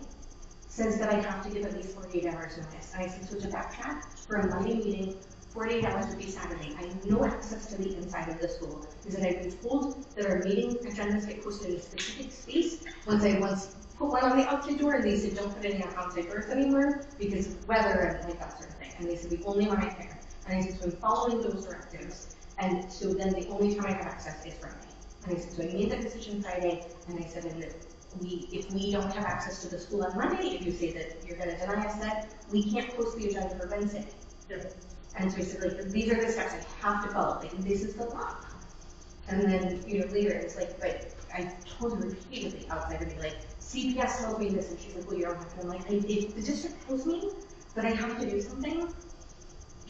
says that I have to give at least 48 hours notice. And I said, so to backtrack for a Monday meeting, 48 hours would be Saturday. I have no access to the inside of the school. Because I've been told that our meeting agendas get posted in a specific space. Once put one on the outside door, and they said, don't put it in your outside doors anymore because of weather and like that sort of thing. And they said, we only want it there. And I said, so I'm following those directives. And so then the only time I have access is Friday. And I said, so I made that decision Friday, and I said, and if we don't have access to the school on Monday, if you say that you're gonna deny us that, we can't post the agenda for Wednesday. And so I said, like, these are the steps I have to follow, like, this is the law. And then, later it's like, but I told her repeatedly outside of me, like, CPS tells me this, and she's like, well, you don't have to. I'm like, if the district tells me that I have to do something,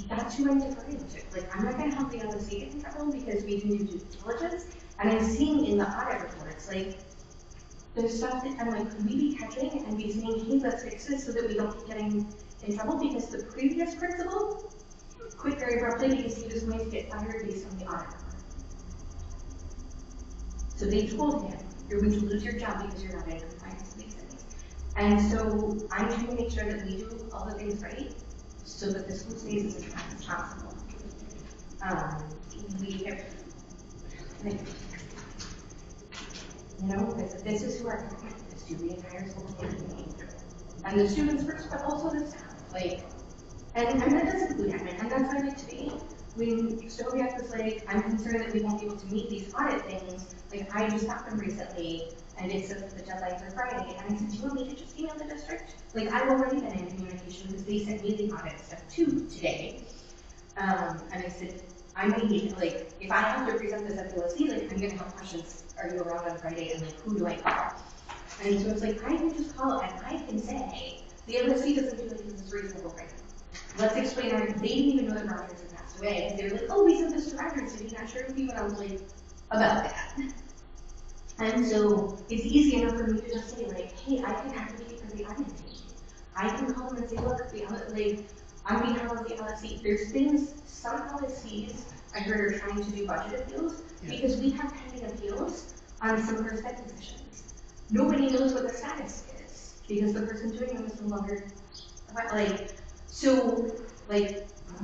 that's who I'm deferring to. Like, I'm not gonna help the LSC get in trouble because we can do due diligence. And I'm seeing in the audit reports, like, there's stuff that I'm like, could we be catching and be saying, hey, let's fix this so that we don't keep getting in trouble? Because the previous principal quit very abruptly because he was going to get fired based on the audit report. So they told him, you're going to lose your job because you're not in compliance with these things. And so I'm trying to make sure that we do all the things right so that the school stays as attractive as possible. We have, this is who our commitment is to, the entire school community. And the students first, but also the staff. And that does include admin, and that's why like today, when Stoviak was like, I'm concerned that we won't be able to meet these audit things, like I just got them recently, and it says that the deadlines are Friday, and I said, do you want me to just email the district? Like I've already been in communication because they sent me the audit stuff too today. And I said, I'm gonna need, like, if I have to present this at the LSC, like I'm gonna have questions, are you around on Friday, and like who do I call? And so it's like, I can just call and I can say, the LSC doesn't feel like this is reasonable right now. Let's explain they didn't even know that Rogers had passed away. They were like, oh, we sent this to Rogers, did he not share with you? And I was like, about that. And so it's easy enough for me to just say, like, hey, I can advocate for the admin team. I can call them and say, look, on behalf of the LSC, there's things, some LSCs I heard are trying to do budget appeals because we have pending appeals on some perspective positions. Nobody knows what the status is because the person doing them is no longer,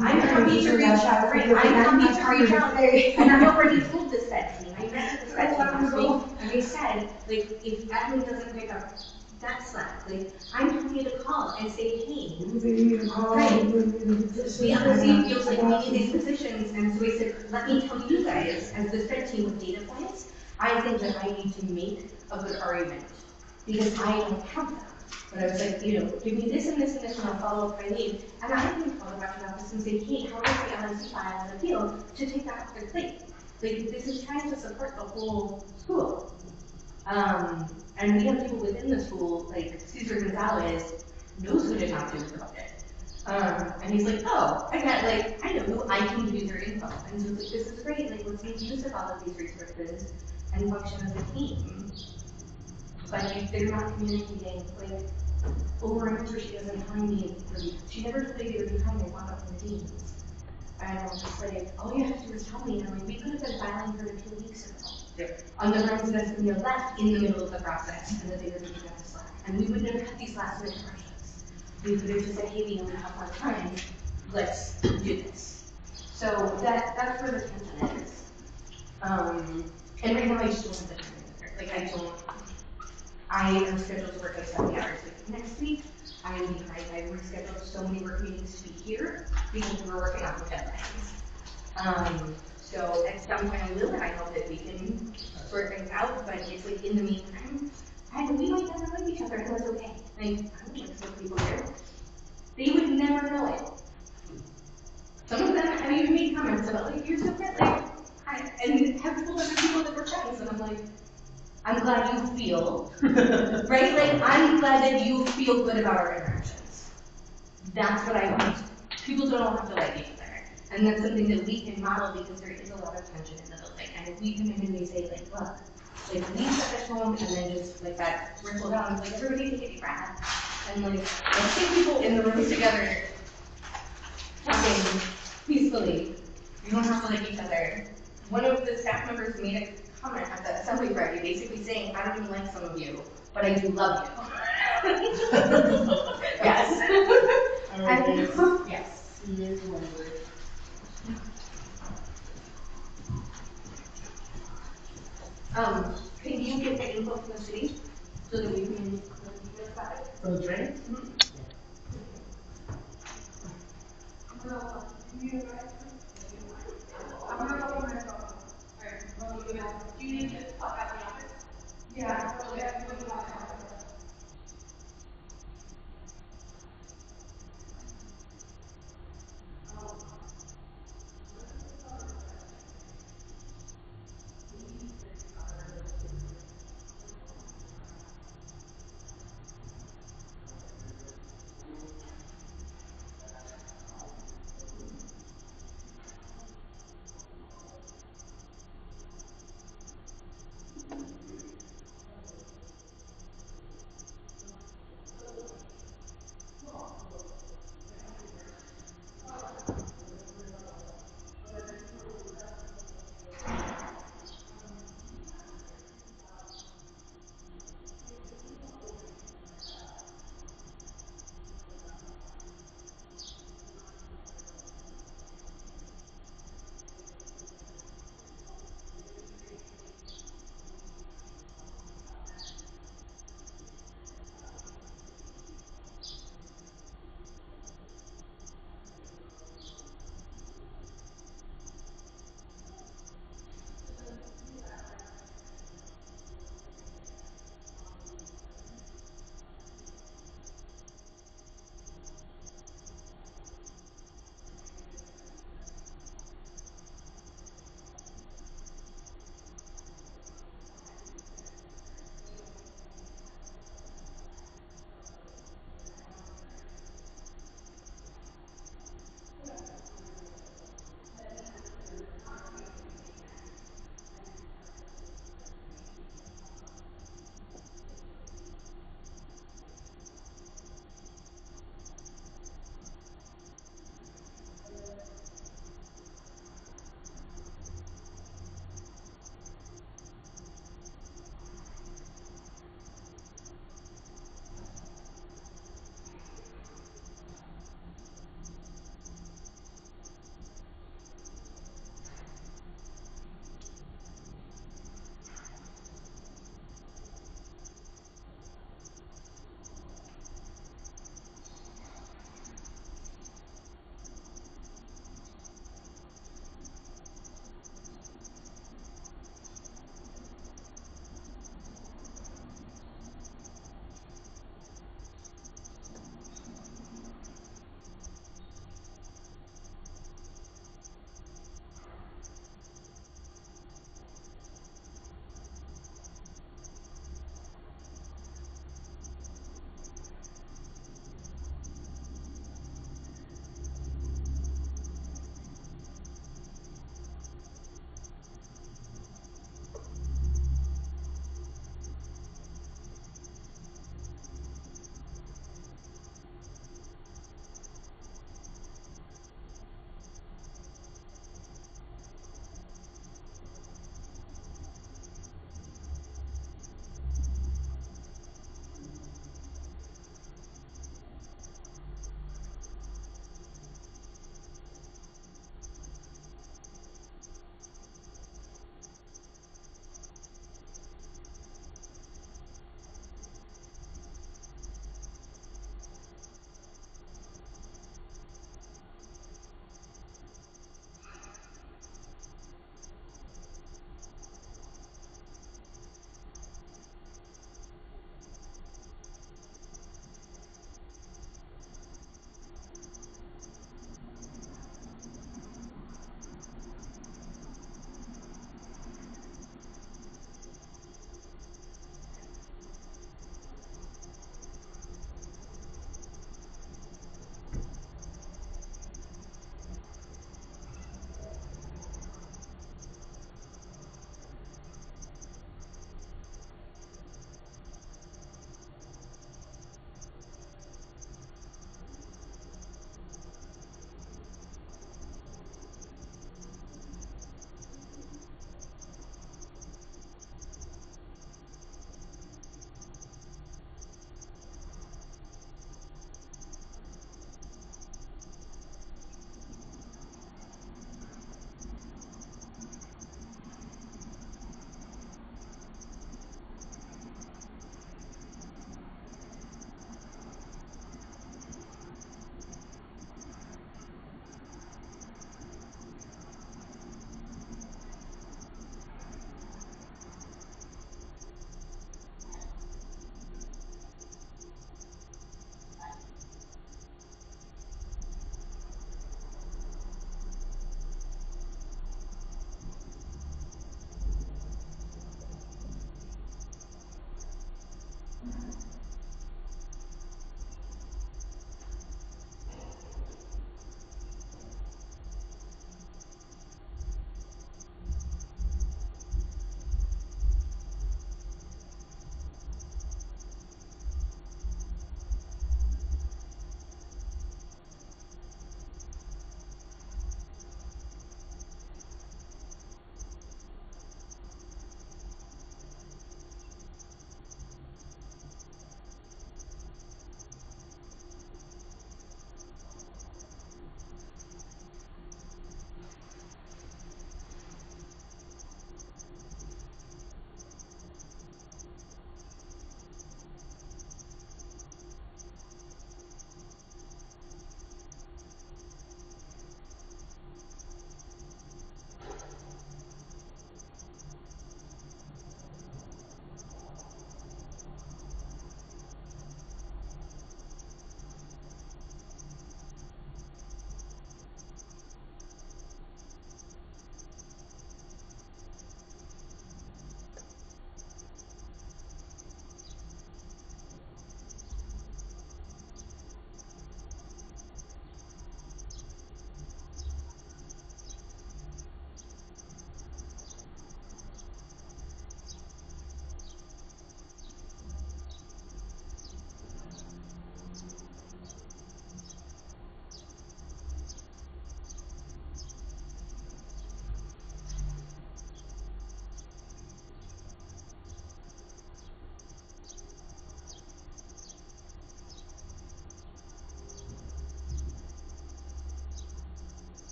I'm happy to reach out, right? I'm happy to reach out, and I've already told the SPED team, I met with the SPED team last week, and they said, like, if admin doesn't pick up that slack, like, I'm happy to call and say, hey, right, the LSC feels like we need these positions, and so I said, let me tell you guys, as the SPED team with data points, I think that I need to make a good argument, because I don't have them. But I was like, give me this and this and this, and I'll follow up if I need. And I can call the doctor's office and say, hey, how does the LSC file an appeal to take that off their plate? Like, this is trying to support the whole school. And we have people within the school, like Cesar Gonzalez knows who to talk to about it. And he's like, oh, I know who I can use their info. And so like, this is great, like, let's make use of all of these resources and function as a team. But if they're not communicating, like, over and over, she doesn't tell me, she never told me they were behind me, walk up from the deans. And I was just like, all you have to do is tell me, and I'm like, we could have been filing her 2 weeks ago. On the grounds that we left in the middle of the process, and that they were going to get us slack. And we wouldn't have had these last minute questions. We could have just said, hey, we only have more time, let's do this. So that's where the tension is. And right now I just don't have the time with her. Like, I am scheduled to work like 70 hours next week. I rescheduled so many work meetings to be here because we were working on the deadlines. So at some point I will, and I hope that we can sort things out, but it's like in the meantime, we might never like each other, and that's okay. Like, I don't like some people here. They would never know it. Some of them have even made comments about, like, you're so good, like, hi, and have told other people that we're friends, and I'm like, I'm glad you feel, right? Like, I'm glad that you feel good about our interactions. That's what I want. People don't all have to like each other. And that's something that we can model because there is a lot of tension in the building. And if we come in and we say, like, look, like, leave stuff at home, and then just, like, that ripple down, like, everybody take a deep breath. And, like, let's get people in the room together, talking peacefully. You don't have to like each other. One of the staff members made a comment at the assembly Friday, basically saying, I don't even like some of you, but I do love you. Yes. Yes. Can you get the info from the city so that we can think about it? For the training? Mm-hmm. You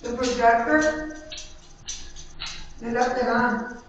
The projector, they left it on.